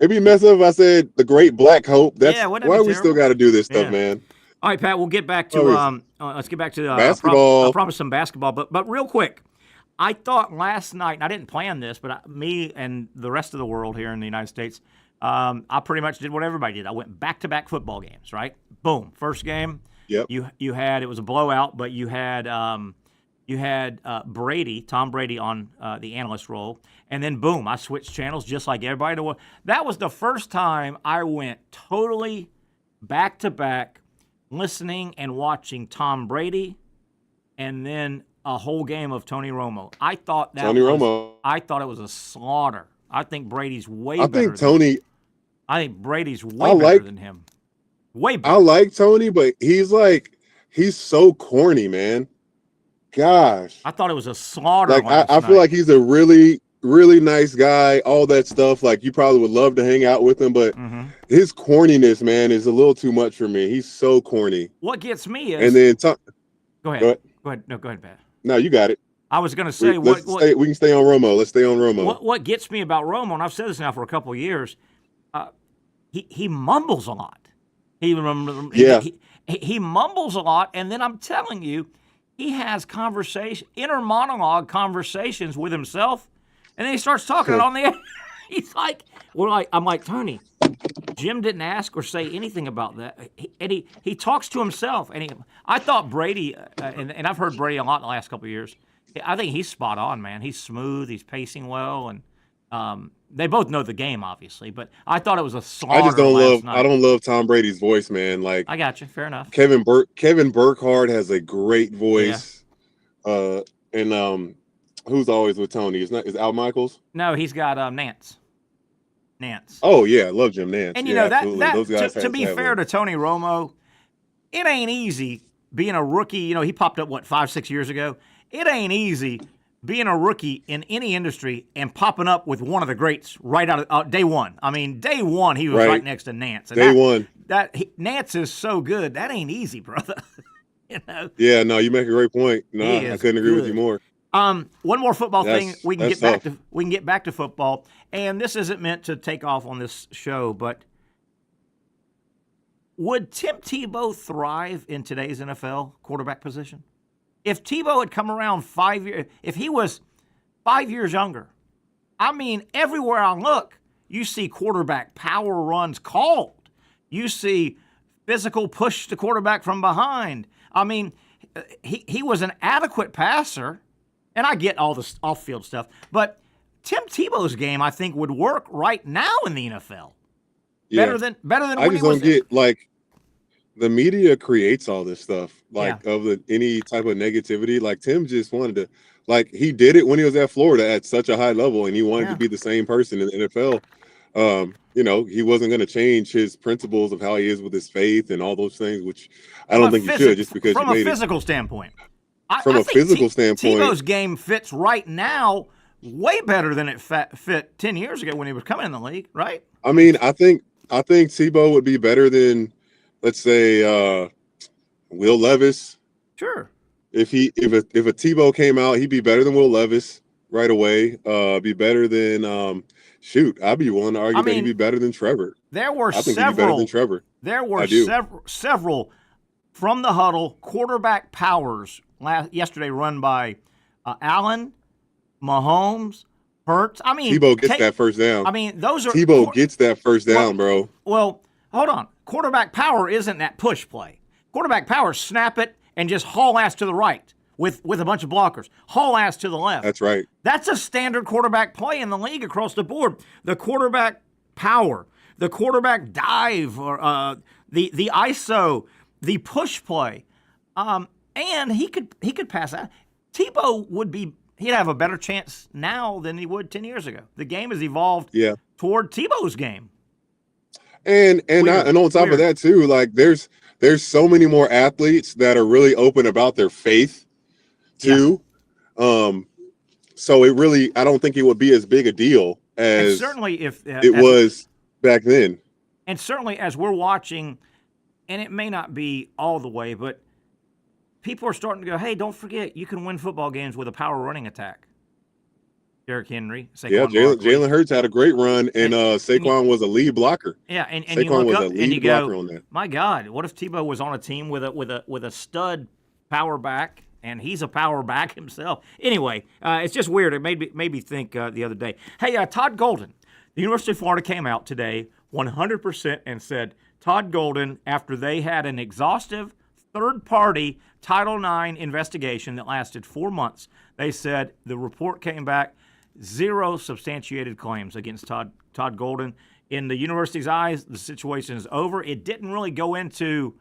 be messed up if I said the Great Black Hope. That's why we still got to do this stuff, man. All right, Pat. We'll get back to let's get back to basketball. I promise some basketball, but real quick, I thought last night, and I didn't plan this, but me and the rest of the world here in the United States, I pretty much did what everybody did. I went back-to-back football games. Right? Boom. First game. Yep. You had, it was a blowout, but you had Brady, Tom Brady, on the analyst role, and then boom, I switched channels just like everybody. That was the first time I went totally back to back, listening and watching Tom Brady, and then a whole game of Tony Romo. I thought it was a slaughter. I think Brady's way better. I think Brady's way better than him. Way better. I like Tony, but he's so corny, man. Gosh. I thought it was a slaughter. Like I feel like he's a really, really nice guy, all that stuff. Like you probably would love to hang out with him, but his corniness, man, is a little too much for me. He's so corny. What gets me is, and then go ahead. No, go ahead, Pat. No, you got it. I was going to say we can stay on Romo. Let's stay on Romo. What gets me about Romo, and I've said this now for a couple of years, he mumbles a lot. He mumbles a lot, and then I'm telling you, he has inner monologue conversations with himself, and then he starts talking it on the air. He's like, I'm like, Tony, Jim didn't ask or say anything about that. He talks to himself, and I thought Brady, and I've heard Brady a lot in the last couple of years. I think he's spot on, man. He's smooth, he's pacing well, and they both know the game, obviously. But I thought it was a slaughter. I don't love Tom Brady's voice, man. Like I got you, fair enough. Kevin Burkhardt has a great voice. Yeah. And who's always with Tony? Is Al Michaels? No, he's got Nance. Oh yeah, I love Jim Nance. And that those guys to be fair to Tony Romo, it ain't easy being a rookie. He popped up 5-6 years ago. It ain't easy being a rookie in any industry and popping up with one of the greats right out of day one. I mean, day one he was right next to Nance. And Nance is so good. That ain't easy, brother. Yeah, no, you make a great point. No, I couldn't agree with you more. One more football thing. We can get back to football. And this isn't meant to take off on this show, but would Tim Tebow thrive in today's NFL quarterback position? If Tebow had come around 5 years, if he was 5 years younger, I mean, everywhere I look, you see quarterback power runs called. You see physical push the quarterback from behind. I mean, he was an adequate passer, and I get all the off-field stuff, but Tim Tebow's game, I think, would work right now in the NFL. Yeah. Better than I just don't get the media creates all this stuff any type of negativity. Like Tim just wanted to, he did it when he was at Florida at such a high level, and he wanted to be the same person in the NFL. He wasn't going to change his principles of how he is with his faith and all those things, which I don't think he should just because from a physical standpoint. From a physical standpoint, Tebow's game fits right now way better than it fit 10 years ago when he was coming in the league, right? I mean, I think Tebow would be better than, let's say, Will Levis. Sure. If a Tebow came out, he'd be better than Will Levis right away. Be better than I'd be willing to argue that he'd be better than Trevor. There were I think he'd be better than Trevor. There were several from the huddle quarterback powers yesterday run by Allen, Mahomes, Hurts. I mean, Tebow gets that first down. I mean, those are Tebow gets that first down, bro. Well, hold on. Quarterback power isn't that push play. Quarterback power, snap it and just haul ass to the right with a bunch of blockers. Haul ass to the left. That's right. That's a standard quarterback play in the league across the board. The quarterback power, the quarterback dive, or the ISO, the push play, and he could pass that. Tebow he'd have a better chance now than he would 10 years ago. The game has evolved toward Tebow's game. And on top of that too, there's so many more athletes that are really open about their faith too. So it really, I don't think it would be as big a deal as certainly if it was back then. And certainly as we're watching, and it may not be all the way, but people are starting to go, hey, don't forget, you can win football games with a power running attack. Derrick Henry, Saquon Jalen Hurts had a great run, and Saquon was a lead blocker. Yeah, and Saquon you look was up a and lead you blocker go, on that. my God, what if Tebow was on a team with a stud power back, and he's a power back himself? Anyway, it's just weird. It made me think the other day. Hey, Todd Golden, the University of Florida came out today 100% and said Todd Golden, after they had an exhaustive third-party Title IX investigation that lasted 4 months, they said the report came back, 0 substantiated claims against Todd Golden. In the university's eyes, the situation is over. It didn't really go into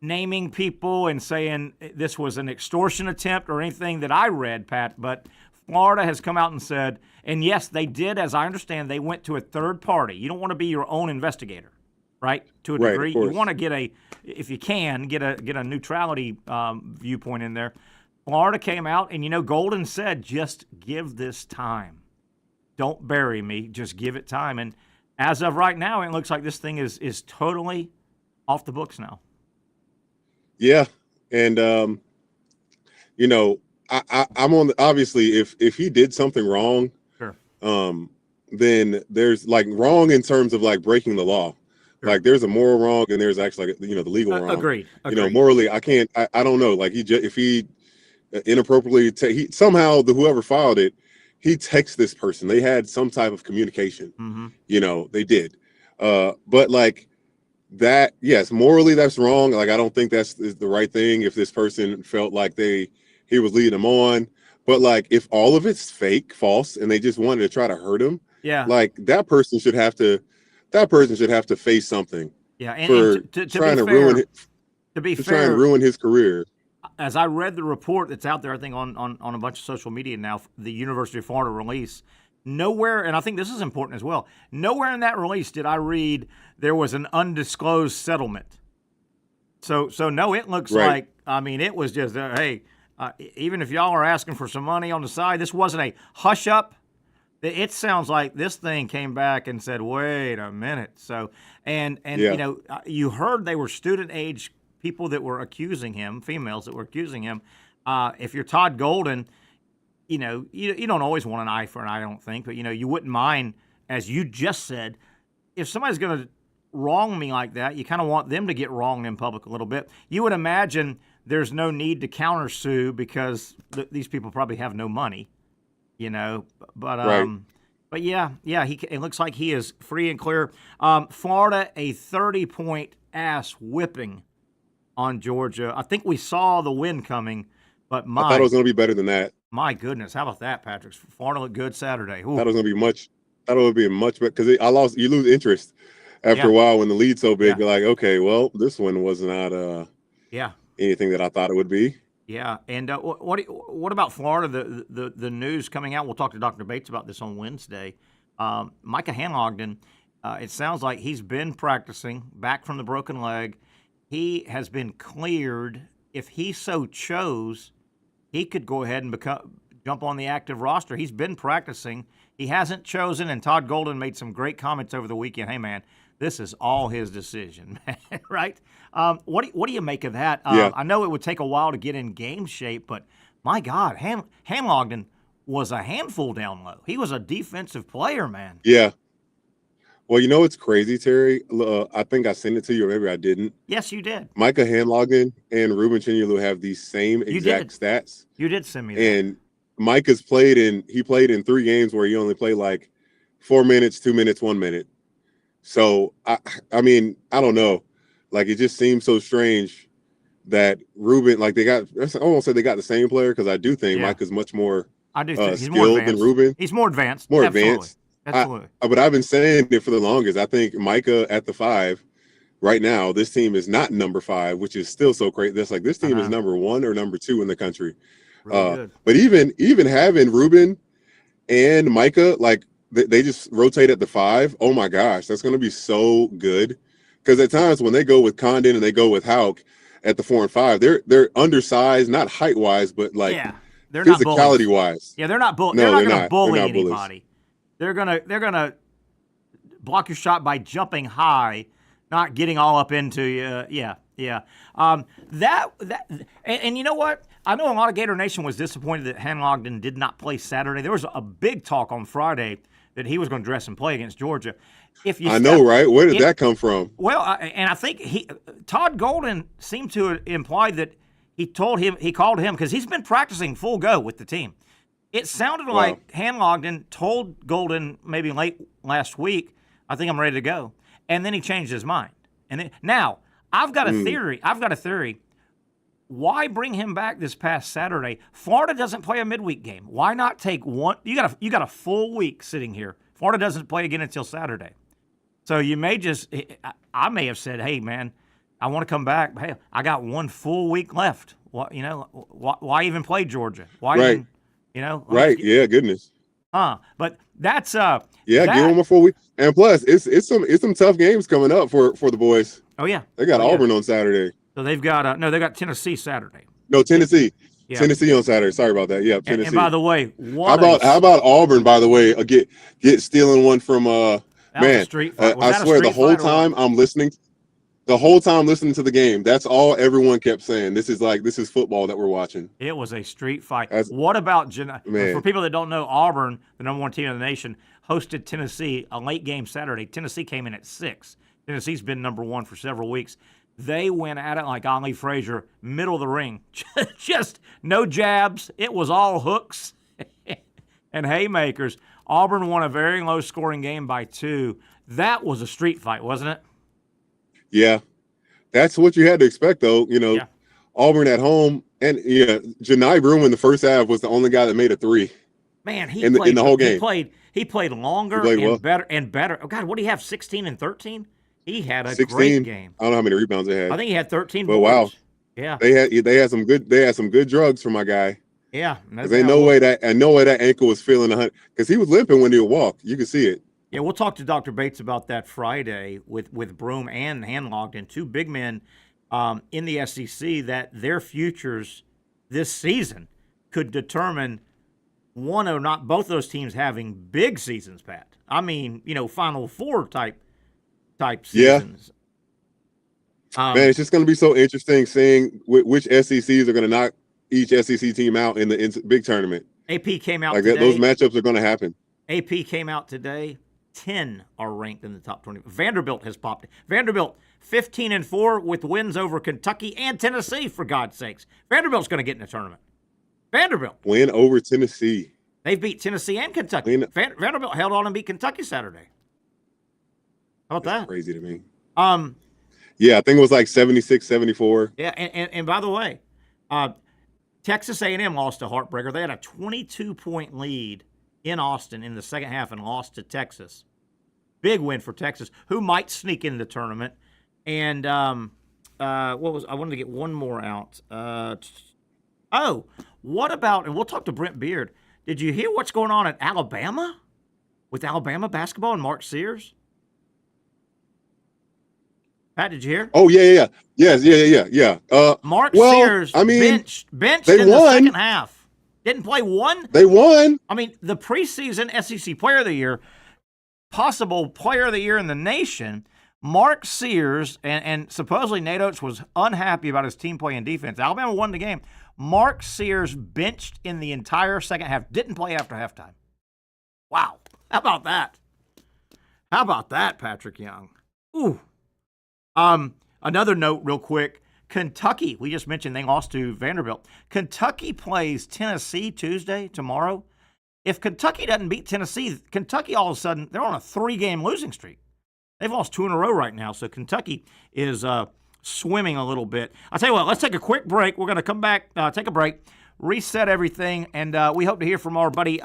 naming people and saying this was an extortion attempt or anything that I read, Pat, but Florida has come out and said, and yes, they did, as I understand, they went to a third party. You don't want to be your own investigator, right? To a degree. You want to get if you can, get a neutrality viewpoint in there. Florida came out, and, Golden said, just give this time. Don't bury me. Just give it time. And as of right now, it looks like this thing is totally off the books now. Yeah. And, I'm on obviously, if he did something wrong, sure. Then there's wrong in terms of breaking the law. Sure. There's a moral wrong and there's actually, the legal wrong. Agreed. Morally, I can't, I don't know. If he inappropriately somehow whoever filed it, he texted this person. They had some type of communication. Mm-hmm. They did. But that, yes, morally that's wrong. I don't think that's the right thing if this person felt like he was leading them on. But if all of it's fake, false, and they just wanted to try to hurt him, that person should have to face something. Yeah, and to trying to ruin trying to ruin his career. As I read the report that's out there, I think on a bunch of social media now, the University of Florida release, nowhere, and I think this is important as well, nowhere in that release did I read there was an undisclosed settlement. So no, it looks like, it was just, hey, even if y'all are asking for some money on the side, this wasn't a hush up. It sounds like this thing came back and said, wait a minute. So, and you heard they were student age people that were accusing him, females that were accusing him. If you're Todd Golden, you don't always want an eye for an eye, I don't think, but you wouldn't mind, as you just said, if somebody's going to wrong me like that, you kind of want them to get wronged in public a little bit. You would imagine there's no need to countersue because these people probably have no money, but yeah, it looks like he is free and clear. Florida, a 30-point ass whipping on Georgia. I think we saw the win coming, but I thought it was going to be better than that. My goodness, how about that, Patrick? Florida looked good Saturday. Ooh. I thought it was going to be much. I thought it would be much better because you lose interest after a while when the lead's so big. You're like, okay, well, this one was not anything that I thought it would be. Yeah, and what about Florida? The news coming out. We'll talk to Dr. Bates about this on Wednesday. Micah Hanlogden, it sounds like he's been practicing back from the broken leg. He has been cleared. If he so chose, he could go ahead and jump on the active roster. He's been practicing. He hasn't chosen, and Todd Golden made some great comments over the weekend. Hey, man, this is all his decision, right? What do you make of that? I know it would take a while to get in game shape, but my God, Hanlogden was a handful down low. He was a defensive player, man. Yeah. Well, it's crazy, Terry. I think I sent it to you, or maybe I didn't. Yes, you did. Micah Hanlogden and Ruben Chinyelu have the same exact stats. You did send me that. And Micah's played in 3 games where he only played 4 minutes, 2 minutes, 1 minute. So, I don't know. It just seems so strange that Ruben, I won't say they got the same player because I do think Micah's much more skilled than Ruben. He's more advanced. Advanced. Absolutely. But I've been saying it for the longest. I think Micah at the 5 right now, this team is not number 5, which is still so crazy. That's this team is number 1 or number 2 in the country. Really good. But even having Ruben and Micah, they just rotate at the 5. Oh my gosh, that's going to be so good. Because at times when they go with Condon and they go with Houck, at the 4 and 5. They're undersized, not height wise, but like they're not physicality wise. Yeah, they're not No, they're not going to they're bully not anybody. They're gonna block your shot by jumping high, not getting all up into you. Yeah. And you know what? I know a lot of Gator Nation was disappointed that Hanlogden did not play Saturday. There was a big talk on Friday that he was going to dress and play against Georgia. I know, right? Where did that come from? Well, and I think Todd Golden seemed to imply that he called him because he's been practicing full go with the team. It sounded like Hanlogden told Golden maybe late last week, I think I'm ready to go. And then he changed his mind. Now, I've got a theory. Why bring him back this past Saturday? Florida doesn't play a midweek game. Why not take one? You got a full week sitting here. Florida doesn't play again until Saturday. So you may I may have said, hey, man, I want to come back. Hey, I got one full week left. Why even play Georgia? Why even, Right. Yeah, goodness. But that's give them a full week. And plus, it's some tough games coming up for the boys. Oh yeah. They got Auburn on Saturday. So they've got they got Tennessee Saturday. No, Tennessee. Yeah. Tennessee on Saturday. Sorry about that. Yeah, Tennessee. And by the way, how about Auburn? By the way, get stealing one from man. I swear the whole time I'm listening. The whole time listening to the game, that's all everyone kept saying. This is football that we're watching. It was a street fight. What about for people that don't know, Auburn, the number 1 team in the nation, hosted Tennessee a late game Saturday. Tennessee came in at 6. Tennessee's been number 1 for several weeks. They went at it like Ali Frazier, middle of the ring. Just no jabs. It was all hooks and haymakers. Auburn won a very low-scoring game by 2. That was a street fight, wasn't it? Yeah, that's what you had to expect, though. Auburn at home, and Janai Broom in the first half was the only guy that made a 3. Man, in the whole game. He played longer and better. Oh God, what did he have? 16 and 13. He had a 16, great game. I don't know how many rebounds they had. I think he had 13. But wow, yeah, they had some good drugs for my guy. Yeah, there's no way that ankle was feeling 100 because he was limping when he would walk. You could see it. Yeah, we'll talk to Dr. Bates about that Friday with Broom and Hanlogden, 2 big men in the SEC that their futures this season could determine one or not both those teams having big seasons, Pat. I mean, Final Four type seasons. Man, it's just going to be so interesting seeing which SECs are going to knock each SEC team out in the big tournament. AP came out today. Those matchups are going to happen. AP came out today. 10 are ranked in the top 20. Vanderbilt has popped. Vanderbilt 15-4 with wins over Kentucky and Tennessee, for God's sakes. Vanderbilt's going to get in the tournament. Vanderbilt. Win over Tennessee. They beat Tennessee and Kentucky. Vanderbilt held on and beat Kentucky Saturday. How about that? Crazy to me. Yeah, I think it was like 76-74. Yeah, and by the way, Texas A&M lost a heartbreaker. They had a 22-point lead in Austin in the second half and lost to Texas. Big win for Texas, who might sneak in the tournament. And I wanted to get one more out. What about, and we'll talk to Brent Beard. Did you hear what's going on at Alabama with Alabama basketball and Mark Sears? Pat, did you hear? Oh, yeah. Yeah. Mark Sears benched in the second half. Didn't play one. They won. I mean, the preseason SEC Player of the Year, possible Player of the Year in the nation, Mark Sears, and supposedly Nate Oates was unhappy about his team playing defense. Alabama won the game. Mark Sears benched in the entire second half. Didn't play after halftime. Wow. How about that? How about that, Patrick Young? Ooh. Another note real quick. Kentucky, we just mentioned they lost to Vanderbilt. Kentucky plays Tennessee tomorrow. If Kentucky doesn't beat Tennessee, Kentucky all of a sudden, they're on a 3-game losing streak. They've lost 2 in a row right now, so Kentucky is swimming a little bit. I'll tell you what, let's take a quick break. We're going to come back, take a break, reset everything, and we hope to hear from our buddy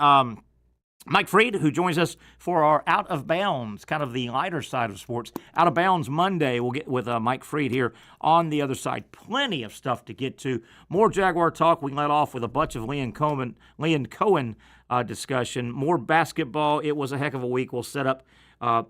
Mike Freed, who joins us for our Out of Bounds, kind of the lighter side of sports. Out of Bounds Monday, we'll get with Mike Freed here on the other side. Plenty of stuff to get to. More Jaguar talk. We let off with a bunch of Liam Coen discussion. More basketball. It was a heck of a week. We'll set up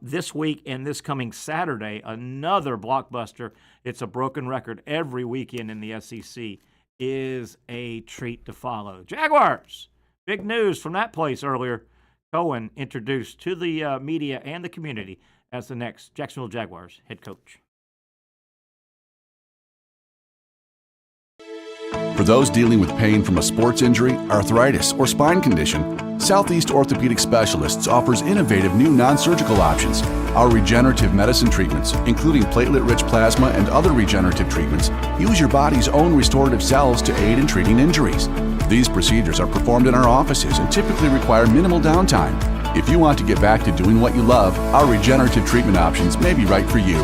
This week and this coming Saturday, another blockbuster. It's a broken record every weekend in the SEC. Is a treat to follow. Jaguars, big news from that place earlier. Coen introduced to the media and the community as the next Jacksonville Jaguars head coach. For those dealing with pain from a sports injury, arthritis, or spine condition, Southeast Orthopedic Specialists offers innovative new non-surgical options. Our regenerative medicine treatments, including platelet-rich plasma and other regenerative treatments, use your body's own restorative cells to aid in treating injuries. These procedures are performed in our offices and typically require minimal downtime. If you want to get back to doing what you love, our regenerative treatment options may be right for you.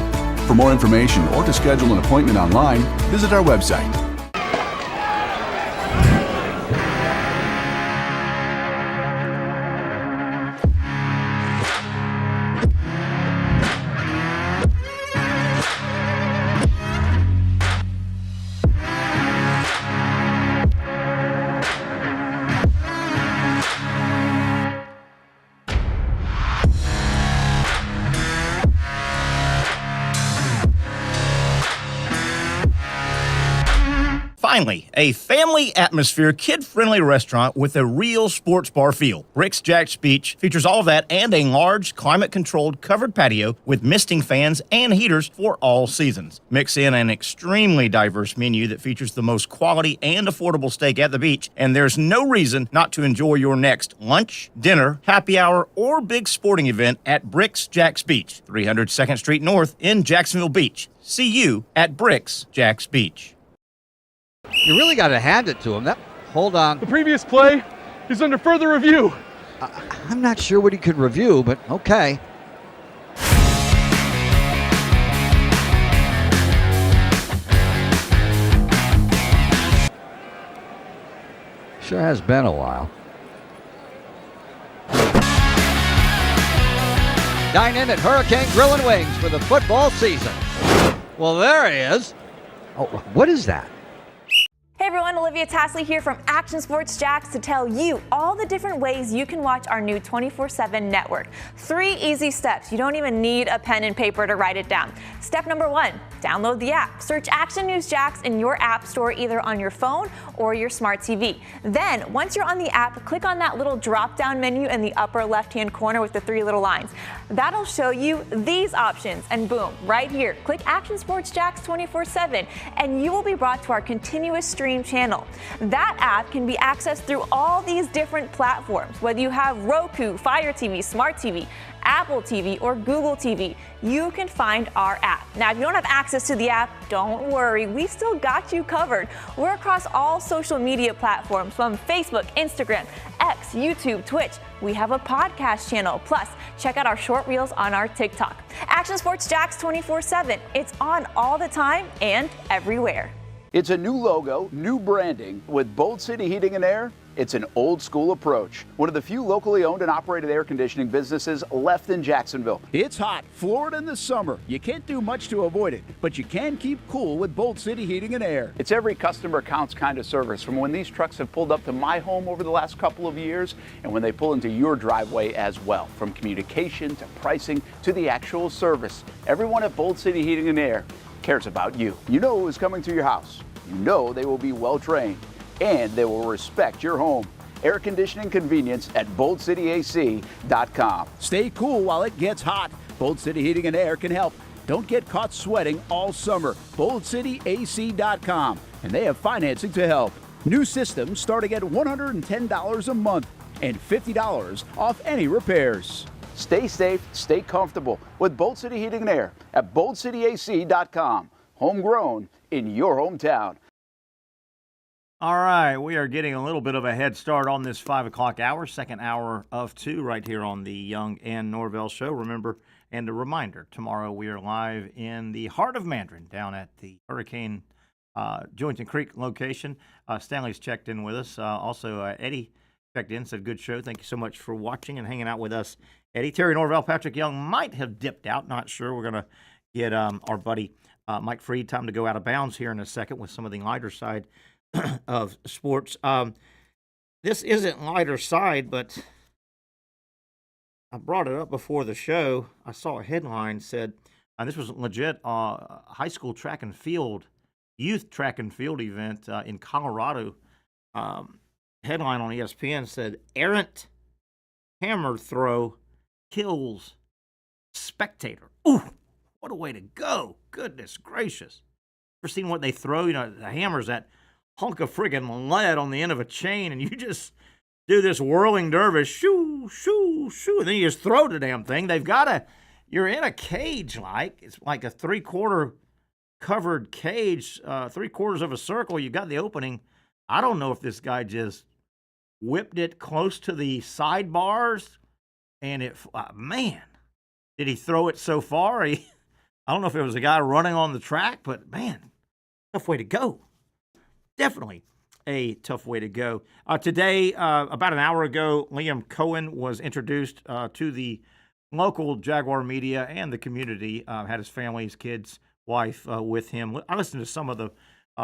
For more information or to schedule an appointment online, visit our website. Finally, a family atmosphere, kid-friendly restaurant with a real sports bar feel. Bricks Jack's Beach features all of that and a large, climate-controlled covered patio with misting fans and heaters for all seasons. Mix in an extremely diverse menu that features the most quality and affordable steak at the beach, and there's no reason not to enjoy your next lunch, dinner, happy hour, or big sporting event at Bricks Jack's Beach, 300 2nd Street North in Jacksonville Beach. See you at Bricks Jack's Beach. You really got to hand it to him. Hold on. The previous play is under further review. I'm not sure what he could review, but okay. Sure has been a while. Dine in at Hurricane Grill and Wings for the football season. Well, there he is. Oh, what is that? Hey everyone, Olivia Tasley here from Action Sports Jacks to tell you all the different ways you can watch our new 24/7 network. 3 easy steps. You don't even need a pen and paper to write it down. Step number 1, download the app. Search Action News Jacks in your app store either on your phone or your smart TV. Then, once you're on the app, click on that little drop-down menu in the upper left-hand corner with the 3 little lines. That'll show you these options, and boom, right here, click Action Sports Jacks 24/7, and you will be brought to our continuous stream channel. That app can be accessed through all these different platforms, whether you have Roku, Fire TV, Smart TV, Apple TV, or Google TV. You can find our app. Now, if you don't have access to the app, don't worry, we still got you covered. We're across all social media platforms from Facebook, Instagram, X, YouTube, Twitch. We have a podcast channel. Plus, check out our short reels on our TikTok. Action Sports Jacks 24/7. It's on all the time and everywhere. It's a new logo, new branding. With Bold City Heating and Air, it's an old school approach. One of the few locally owned and operated air conditioning businesses left in Jacksonville. It's hot, Florida in the summer. You can't do much to avoid it, but you can keep cool with Bold City Heating and Air. It's every customer counts kind of service, from when these trucks have pulled up to my home over the last couple of years and when they pull into your driveway as well. From communication to pricing to the actual service, everyone at Bold City Heating and Air cares about you. You know who is coming to your house. You know they will be well trained, and they will respect your home. Air conditioning convenience at boldcityac.com. Stay cool while it gets hot. Bold City Heating and Air can help. Don't get caught sweating all summer. boldcityac.com, and they have financing to help. New systems starting at $110 a month and $50 off any repairs. Stay safe, stay comfortable with Bold City Heating and Air at boldcityac.com. Homegrown in your hometown. All right, we are getting a little bit of a head start on this 5 o'clock hour, second hour of 2 right here on the Young and Norvelle Show. Remember, and a reminder, tomorrow we are live in the heart of Mandarin down at the Hurricane Jointon Creek location. Stanley's checked in with us. Also, Eddie checked in, said good show. Thank you so much for watching and hanging out with us. Eddie, Terry Norvelle, Patrick Young might have dipped out. Not sure. We're going to get our buddy Mike Freed time to go out of bounds here in a second with some of the lighter side of sports. This isn't lighter side, but I brought it up before the show. I saw a headline said, and this was legit, high school track and field, youth track and field event in Colorado. Headline on ESPN said, errant hammer throw kills spectator. Ooh, what a way to go. Goodness gracious. Ever seen what they throw? You know, the hammer's that hunk of friggin' lead on the end of a chain, and you just do this whirling dervish, shoo, shoo, shoo, and then you just throw the damn thing. You're in a cage it's like a 3/4 covered cage, 3/4 of a circle. You got the opening. I don't know if this guy just whipped it close to the sidebars, and man, did he throw it so far? I don't know if it was a guy running on the track, but man, tough way to go. Definitely a tough way to go. Today, about an hour ago, Liam Coen was introduced to the local Jaguar media and the community. Had his family, his kids, wife with him. I listened to some of the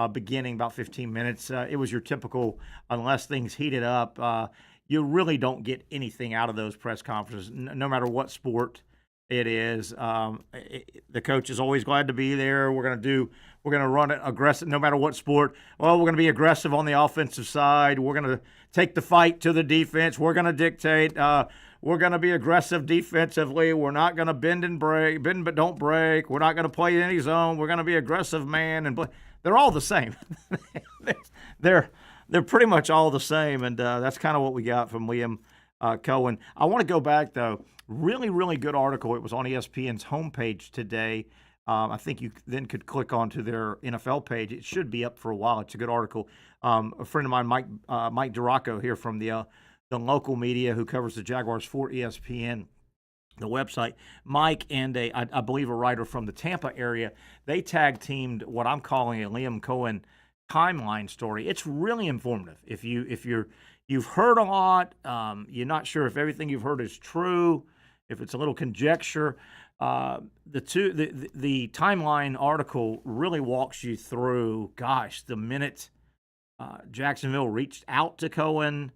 beginning, about 15 minutes. It was your typical, unless things heated up, you really don't get anything out of those press conferences, no matter what sport it is. The coach is always glad to be there. We're going to run it aggressive, no matter what sport. Well, we're going to be aggressive on the offensive side. We're going to take the fight to the defense. We're going to dictate. We're going to be aggressive defensively. We're not going to bend but don't break. We're not going to play any zone. We're going to be aggressive, man. And they're all the same. they're pretty much all the same, and that's kind of what we got from Liam Coen. I want to go back though. Really, really good article. It was on ESPN's homepage today. I think you then could click onto their NFL page. It should be up for a while. It's a good article. A friend of mine, Mike Duraco here from the local media who covers the Jaguars for ESPN, the website. Mike and I believe a writer from the Tampa area, they tag teamed what I'm calling a Liam Coen timeline story. It's really informative. If you've heard a lot, you're not sure if everything you've heard is true, if it's a little conjecture. The timeline article really walks you through, the minute Jacksonville reached out to Coen,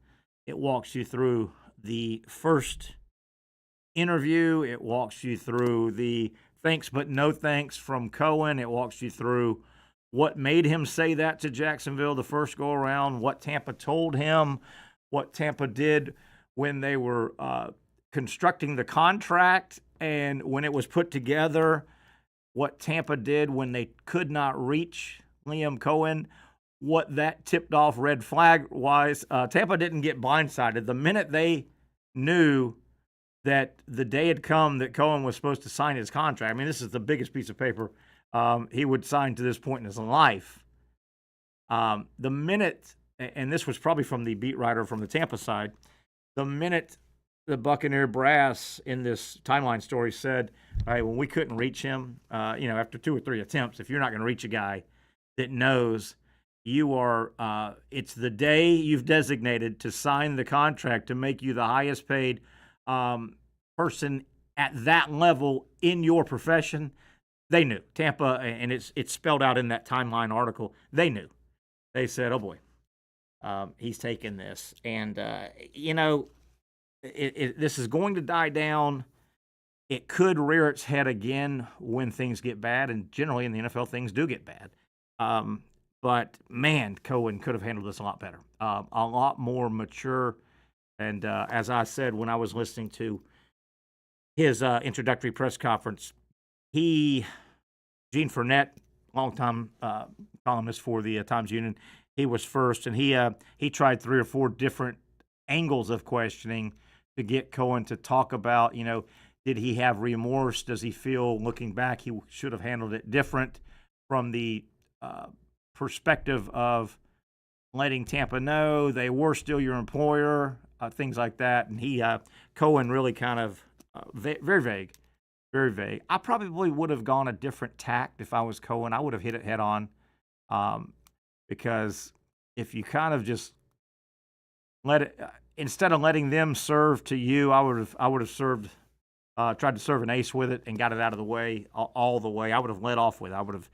it walks you through the first interview. It walks you through the thanks but no thanks from Coen. It walks you through what made him say that to Jacksonville the first go around, what Tampa told him, what Tampa did when they were constructing the contract, and when it was put together, what Tampa did when they could not reach Liam Coen, what that tipped off red flag-wise. Tampa didn't get blindsided. The minute they knew that the day had come that Coen was supposed to sign his contract, I mean, this is the biggest piece of paper he would sign to this point in his life. The minute, and this was probably from the beat writer from the Tampa side, the minute the Buccaneer brass in this timeline story said, all right, when we couldn't reach him, after 2 or 3 attempts, if you're not going to reach a guy that knows you are, it's the day you've designated to sign the contract to make you the highest paid person at that level in your profession, they knew. Tampa, and it's spelled out in that timeline article, they knew. They said, oh boy, he's taking this. And, this is going to die down. It could rear its head again when things get bad, and generally in the NFL, things do get bad. But, man, Coen could have handled this a lot better, a lot more mature. And as I said when I was listening to his introductory press conference, Gene Fournette, longtime columnist for the Times-Union, he was first, and he tried 3 or 4 different angles of questioning to get Coen to talk about, did he have remorse? Does he feel, looking back, he should have handled it different from the perspective of letting Tampa know they were still your employer, things like that. And Coen really kind of very vague, very vague. I probably would have gone a different tact if I was Coen. I would have hit it head on, because if you kind of just let it, instead of letting them serve to you, I would have served, tried to serve an ace with it and got it out of the way all the way. I would have led off with it. I would have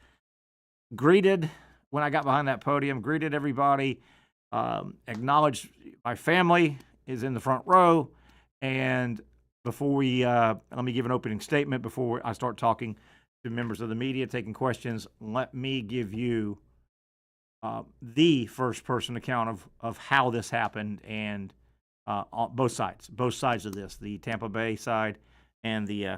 greeted when I got behind that podium, greeted everybody, acknowledged my family is in the front row, before we let me give an opening statement before I start talking to members of the media, taking questions. Let me give you the first-person account of how this happened, and on both sides of this, the Tampa Bay side and the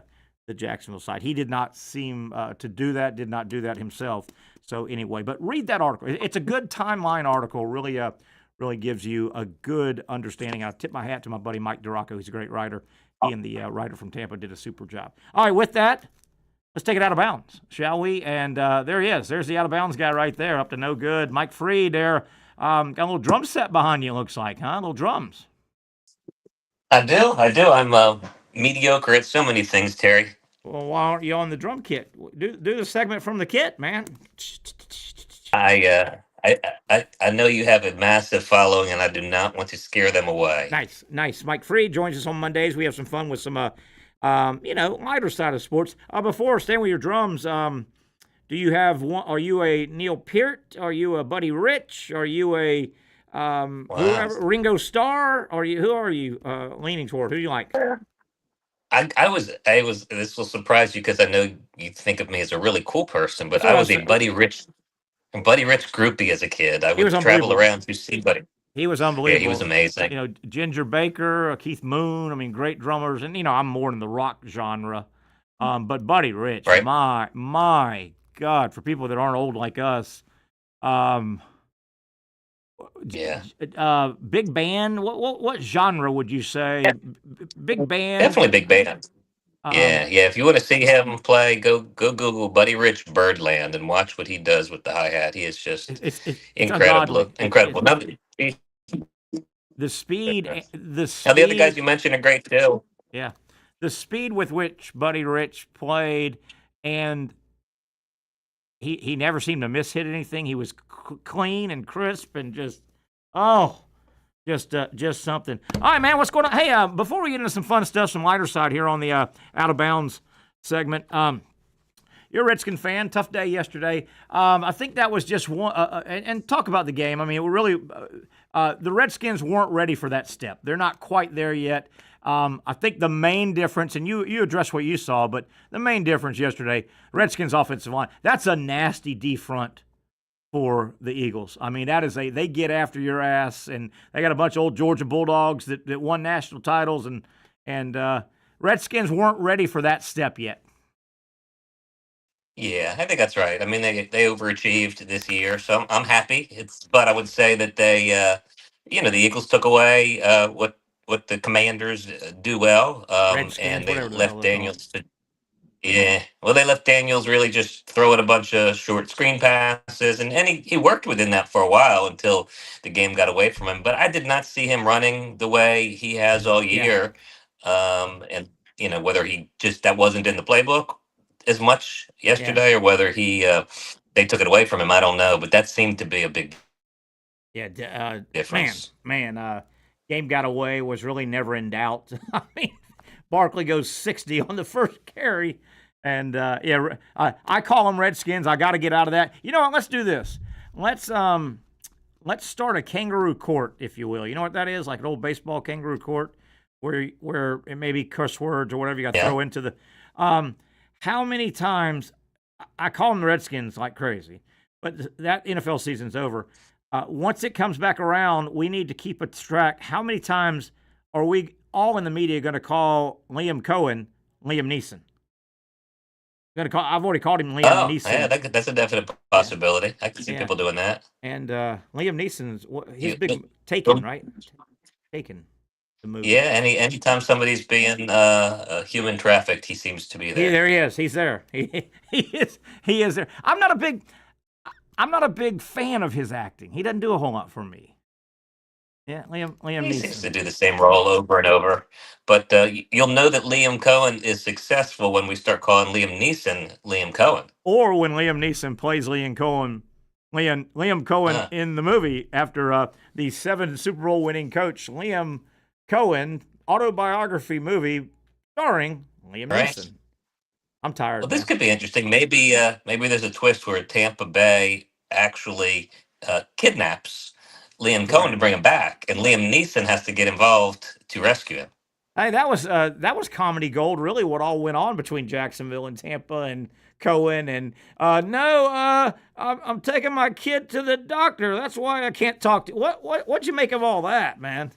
Jacksonville side. He did not seem to do that, did not do that himself. So anyway, but read that article. It's a good timeline article, really gives you a good understanding. I tip my hat to my buddy Mike DeRocco. He's a great writer. He and the writer from Tampa did a super job. All right, with that, let's take it out of bounds, shall we? And there he is. There's the out of bounds guy right there, up to no good. Mike Freed there. Got a little drum set behind you, looks like, huh? Little drums. I do. I'm mediocre at so many things, Terry. Well, why aren't you on the drum kit? Do the segment from the kit, man. I know you have a massive following, and I do not want to scare them away. Nice. Mike Freed joins us on Mondays. We have some fun with some, lighter side of sports. Before staying with your drums, do you have one? Are you a Neil Peart? Are you a Buddy Rich? Are you a whoever, Ringo Starr? Who are you leaning toward? Who do you like? I was. This will surprise you because I know you think of me as a really cool person, but I was a Buddy Rich groupie as a kid. I would travel around to see Buddy. He was unbelievable. Yeah, he was amazing. Ginger Baker, Keith Moon. I mean, great drummers, and I'm more in the rock genre. But Buddy Rich, right. my God, for people that aren't old like us, yeah. Big band. What genre would you say? Big band. Definitely big band. Yeah. If you want to see him play, go Google Buddy Rich Birdland and watch what he does with the hi-hat. He is just incredible. The speed. Now the other guys you mentioned are great too. Yeah, the speed with which Buddy Rich played, and he never seemed to miss-hit anything. He was clean and crisp and just something. All right, man, what's going on? Hey, before we get into some fun stuff, some lighter side here on the Out of Bounds segment, you're a Redskin fan. Tough day yesterday. I think that was just one. And talk about the game. I mean, it really the Redskins weren't ready for that step. They're not quite there yet. I think the main difference, and you addressed what you saw, but the main difference yesterday, Redskins offensive line, that's a nasty D front for the Eagles. I mean, they get after your ass, and they got a bunch of old Georgia Bulldogs that won national titles, and Redskins weren't ready for that step yet. Yeah, I think that's right. I mean, they overachieved this year, so I'm happy. But I would say that they, the Eagles took away what the Commanders do well, and they left Daniels to. Yeah, well, they left Daniels really just throwing a bunch of short screen passes, and he worked within that for a while until the game got away from him. But I did not see him running the way he has all year, and whether that wasn't in the playbook as much yesterday, or whether they took it away from him, I don't know. But that seemed to be a big difference. Man, game got away was really never in doubt. I mean, Barkley goes 60 on the first carry. And, I call them Redskins. I got to get out of that. You know what? Let's do this. Let's start a kangaroo court, if you will. You know what that is? Like an old baseball kangaroo court where it may be curse words or whatever you got to throw into the how many times – I call them the Redskins like crazy, but that NFL season's over. Once it comes back around, we need to keep a track. How many times are we all in the media going to call Liam Coen Liam Neeson? I've already called him Liam Neeson. Yeah, that's a definite possibility. I can see people doing that. And Liam Neeson's his big Taken, right? Taken, the movie. Yeah, anytime somebody's being human trafficked, he seems to be there. There he is. He's there. He is there. I'm not a big fan of his acting. He doesn't do a whole lot for me. Yeah, Liam He Neeson. seems to do the same role over and over. But you'll know that Liam Coen is successful when we start calling Liam Neeson Liam Coen. Or when Liam Neeson plays Liam Coen in the movie after the 7 Super Bowl winning coach Liam Coen autobiography movie starring Liam Neeson. I'm tired. Well, this could be interesting. Maybe there's a twist where Tampa Bay actually kidnaps Liam Coen to bring him back, and Liam Neeson has to get involved to rescue him. Hey, that was comedy gold. Really, what all went on between Jacksonville and Tampa and Coen and no, I'm taking my kid to the doctor. That's why I can't talk to. What'd you make of all that, man?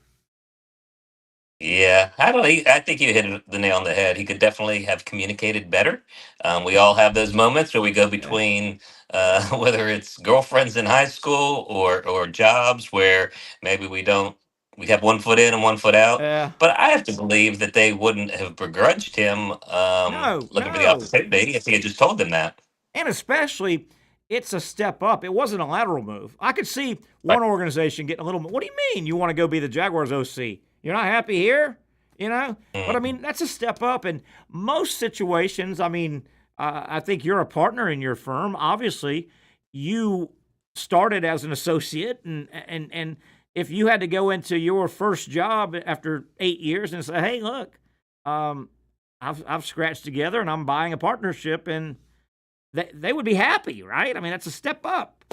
Yeah, I don't know. I think you hit the nail on the head. He could definitely have communicated better. We all have those moments where we go Yeah. between, whether it's girlfriends in high school or jobs where maybe we have one foot in and one foot out. Yeah. But I have to believe that they wouldn't have begrudged him No, looking for the no. opportunity if he had just told them that. And especially, it's a step up. It wasn't a lateral move. I could see one organization getting a little. What do you mean you want to go be the Jaguars OC? You're not happy here, you know? But I mean, that's a step up. And most situations, I mean, I think you're a partner in your firm. Obviously, you started as an associate, and if you had to go into your first job after 8 years and say, "Hey, look, I've scratched together and I'm buying a partnership," and they would be happy, right? I mean, that's a step up.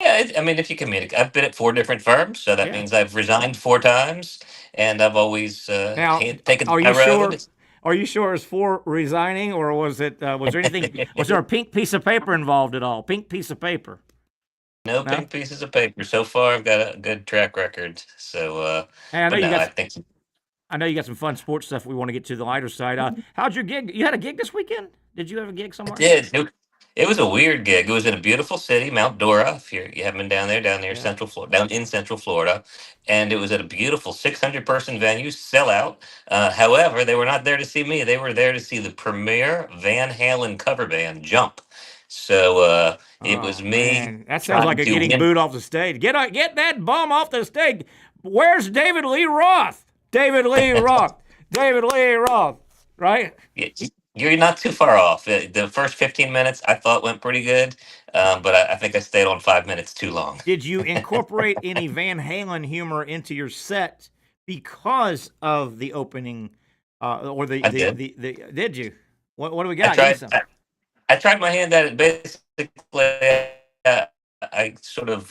Yeah, I mean, if you communicate, I've been at 4 different firms, so that Yeah. means I've resigned 4 times, and I've always Now, taken are my you sure? road. Are you sure it's for resigning, or was it? Was there anything? Was there a pink piece of paper involved at all? Pink piece of paper? No No. pink pieces of paper. So far, I've got a good track record. So, Hey, I know but you no, I got. think I know you got some fun sports stuff we want to get to the lighter side. How'd your gig? You had a gig this weekend? Did you have a gig I somewhere? did. It was a weird gig. It was in a beautiful city, Mount Dora. If you haven't been down near Yeah. Central Florida, down in Central Florida, and it was at a beautiful 600-person venue, sellout. However, they were not there to see me. They were there to see the premier Van Halen cover band, Jump. So it was Oh me man, that sounds like trying a to getting win. booed off the stage. Get that bum off the stage. Where's David Lee Roth? David Lee Roth. David Lee Roth. Right? Yeah, you're not too far off. The first 15 minutes I thought went pretty good, but I think I stayed on 5 minutes too long. Did you incorporate any Van Halen humor into your set because of the opening, or I did. did you? What do we I got? Give me tried. some. I tried my hand at it. Basically, I sort of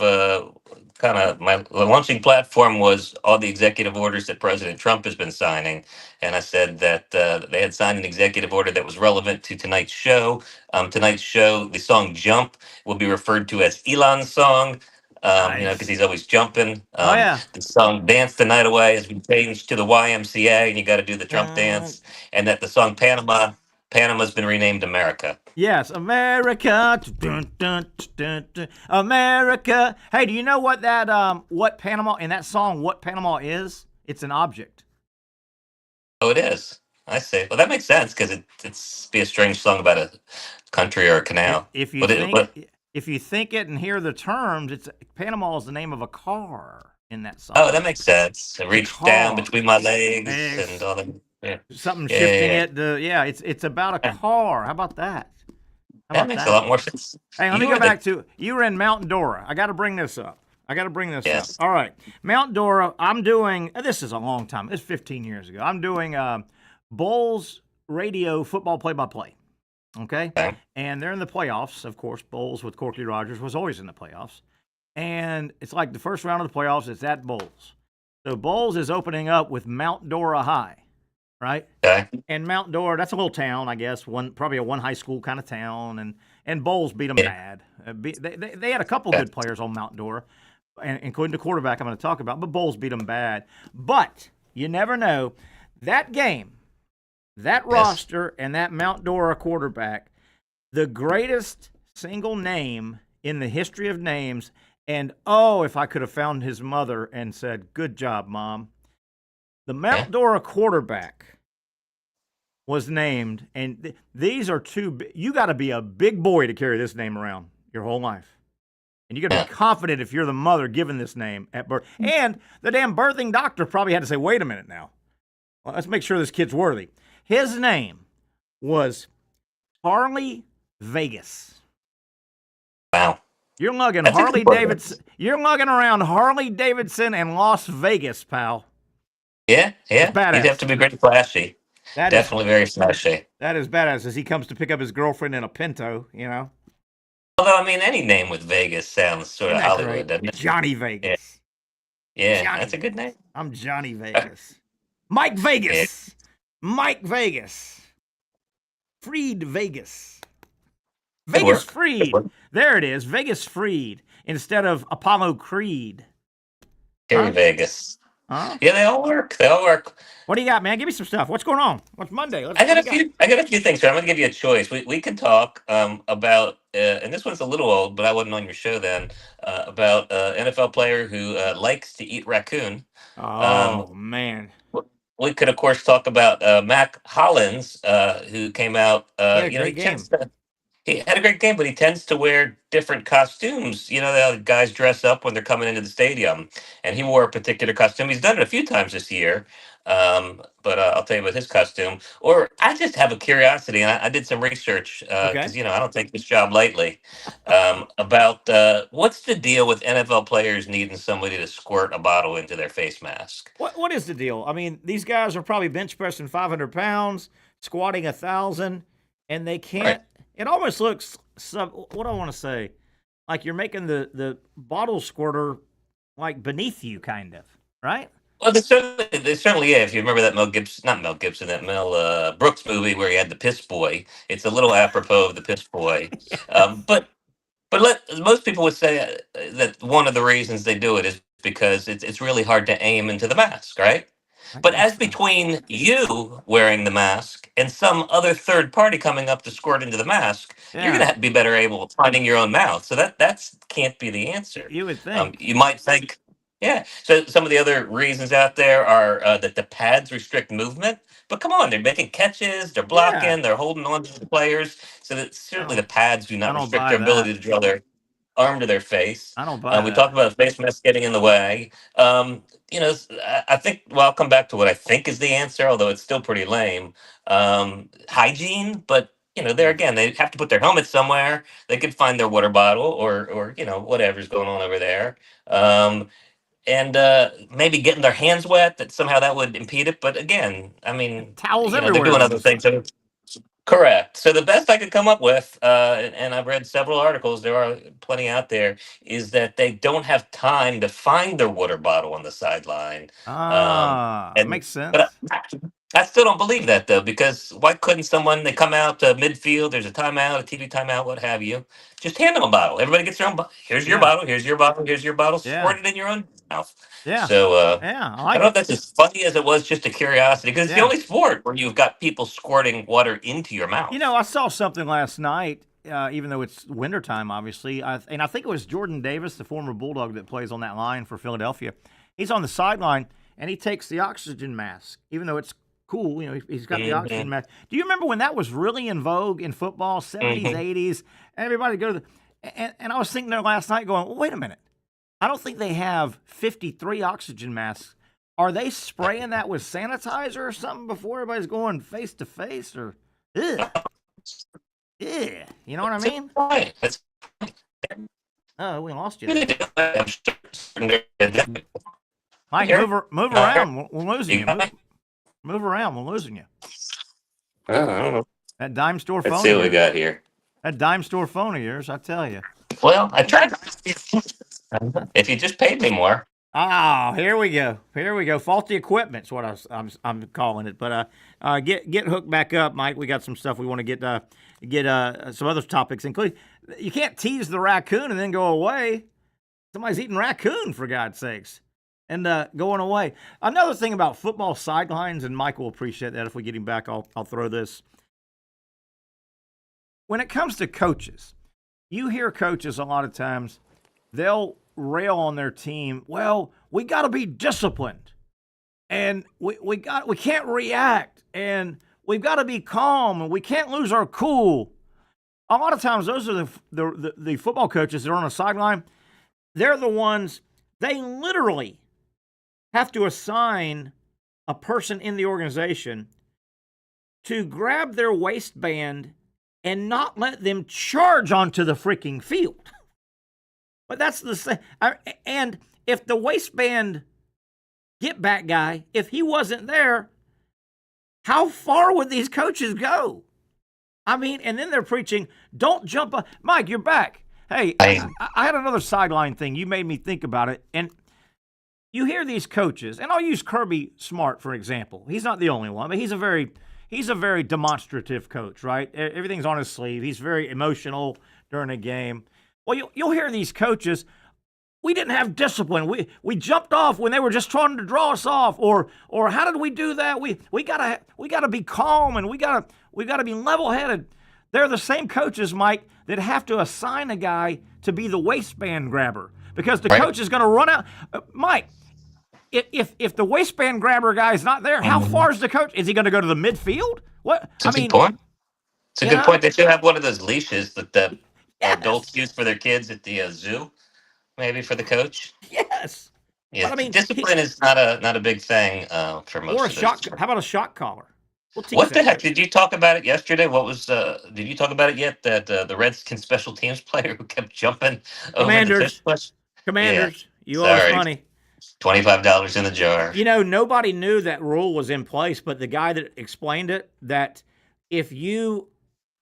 kind of my launching platform was all the executive orders that President Trump has been signing, and I said that they had signed an executive order that was relevant to tonight's show. Tonight's show, the song "Jump" will be referred to as Elon's song. Because Nice. he's always jumping. Oh yeah. The song "Dance the Night Away" has been changed to the YMCA, and you got to do the Trump dance. And that the song Panama's been renamed America. Yes, America. Dun, dun, dun, dun, America. Hey, do you know what what Panama in that song? What Panama is? It's an object. Oh, it is. I see. Well, that makes sense because it's be a strange song about a country or a canal. If you But think it and hear the terms, it's Panama is the name of a car in that song. oh, that makes sense. I reached down car. between my legs Yes. and all that. Yeah. Something Yeah, shifting yeah, it. It's about a car. How about that? How that about makes that? a lot more sense. Hey, let me You go were the- back to you were in Mount Dora. I got to bring this up. Yes. All right, Mount Dora. I'm doing. This is a long time. It's 15 years ago. I'm doing Bulls radio football play-by-play. Okay, and they're in the playoffs. Of course, Bulls with Corky Rogers was always in the playoffs, and it's like the first round of the playoffs. It's at Bulls. So Bulls is opening up with Mount Dora High. Right? Okay. And Mount Dora, that's a little town, I guess. Probably a one high school kind of town, and Bulls beat them bad. They had a couple good players on Mount Dora, including the quarterback I'm going to talk about. But Bulls beat them bad. But you never know. That game, that roster, and that Mount Dora quarterback, the greatest single name in the history of names. And if I could have found his mother and said, "Good job, Mom." The Mount Dora quarterback was named, and these are you got to be a big boy to carry this name around your whole life. And you got to be confident if you're the mother given this name at birth. And the damn birthing doctor probably had to say, wait a minute now. Well, let's make sure this kid's worthy. His name was Harley Vegas. Wow. You're lugging That's a Harley good one. Davidson. You're lugging around Harley Davidson and Las Vegas, pal. Yeah. badass. You'd have to be pretty flashy. Definitely very flashy. That is badass as he comes to pick up his girlfriend in a Pinto, you know? Although, I mean, any name with Vegas sounds sort of Isn't that Hollywood, great? doesn't it? Johnny Vegas. Yeah, Johnny. that's a good name. I'm Johnny Vegas. Mike Vegas. Mike Vegas. Freed Vegas. Vegas Freed. There it is. Vegas Freed instead of Apollo Creed. Terry Vegas. Huh? Yeah, they all work. They all work. What do you got, man? Give me some stuff. What's going on? What's Monday? I got a few things. So I'm going to give you a choice. We can talk about, and this one's a little old, but I wasn't on your show then. About NFL player who likes to eat raccoon. Oh man. We could, of course, talk about Mac Hollins, who came out. He had a great game, but he tends to wear different costumes. You know, the guys dress up when they're coming into the stadium, and he wore a particular costume. He's done it a few times this year, but I'll tell you about his costume. Or I just have a curiosity, and I did some research because I don't take this job lightly. About what's the deal with NFL players needing somebody to squirt a bottle into their face mask? What is the deal? I mean, these guys are probably bench pressing 500 pounds, squatting 1,000, and they can't. Right. It almost looks, what do I want to say, like you're making the bottle squirter like beneath you, kind of, right? Well, they certainly, yeah. If you remember that Mel Brooks movie where he had the piss boy, it's a little apropos of the piss boy. But most people would say that one of the reasons they do it is because it's really hard to aim into the mask, right? But as between you wearing the mask and some other third party coming up to squirt into the mask, you're going to be better able at finding your own mouth. So that can't be the answer. You would think. You might think, yeah. So some of the other reasons out there are that the pads restrict movement. But come on, they're making catches, they're blocking, they're holding on to the players. So that certainly the pads do not restrict their ability to draw their arm to their face. I don't buy that. We talked about face mask getting in the way. I think, well, I'll come back to what I think is the answer, although it's still pretty lame. Hygiene, but, there again, they have to put their helmet somewhere. They could find their water bottle or whatever's going on over there. And maybe getting their hands wet, that somehow that would impede it. But again, I mean, towels everywhere. They're doing other things. Correct. So the best I could come up with, and I've read several articles, there are plenty out there, is that they don't have time to find their water bottle on the sideline. That makes sense. But I still don't believe that, though, because why couldn't someone, they come out to midfield, there's a timeout, a TV timeout, what have you, just hand them a bottle. Everybody gets their own bottle. Here's your bottle, here's your bottle, here's your bottle, squirt it in your own mouth. Yeah. So, I don't know if that's as funny as it was just a curiosity, because it's the only sport where you've got people squirting water into your mouth. I saw something last night, even though it's wintertime, obviously, and I think it was Jordan Davis, the former Bulldog that plays on that line for Philadelphia. He's on the sideline, and he takes the oxygen mask, even though it's cool. He's got the oxygen mask. Do you remember when that was really in vogue in football, 70s, 80s? Everybody go to and I was thinking there last night going, well, wait a minute. I don't think they have 53 oxygen masks. Are they spraying that with sanitizer or something before everybody's going face to face or ugh? Yeah. You know what I mean? Oh, we lost you. Mike, move around. We're losing you. Move around. We're losing you. I don't know. That dime store phone. Let's see what we got here. That dime store phone of yours, I tell you. Well, I tried. If you just paid me more. Oh, here we go. Faulty equipment's what I'm calling it. But get hooked back up, Mike. We got some stuff we want to get some other topics, including you can't tease the raccoon and then go away. Somebody's eating raccoon, for God's sakes, and going away. Another thing about football sidelines, and Mike will appreciate that if we get him back. I'll throw this. When it comes to coaches, you hear coaches a lot of times, they'll rail on their team. Well, we got to be disciplined, and we can't react, and we've got to be calm, and we can't lose our cool. A lot of times, those are the football coaches that are on the sideline. They're the ones, they literally have to assign a person in the organization to grab their waistband and not let them charge onto the freaking field. But that's the same. And if the waistband get back guy, if he wasn't there, how far would these coaches go? I mean, and then they're preaching, don't jump up. Mike, you're back. Hey, I had another sideline thing. You made me think about it. And you hear these coaches, and I'll use Kirby Smart for example. He's not the only one, but he's a very demonstrative coach, right? Everything's on his sleeve. He's very emotional during a game. Well, you'll hear these coaches, we didn't have discipline. We jumped off when they were just trying to draw us off, or how did we do that? We gotta be calm, and we gotta be level-headed. They're the same coaches, Mike, that have to assign a guy to be the waistband grabber because the coach is going to run out. Mike, if the waistband grabber guy is not there, how far is the coach? Is he going to go to the midfield? What? It's a good point. It's a good point. They should have one of those leashes that the adults use for their kids at the zoo, maybe for the coach. Yes. Yeah, but, I mean, discipline is not a big thing for most. Or of how about a shock collar? What the heck? Did you talk about it yesterday? What was? Did you talk about it yet? That the Redskins special teams player who kept jumping over the fish push? Commanders, you owe us money. $25 in the jar. You know, nobody knew that rule was in place, but the guy that explained it, that if you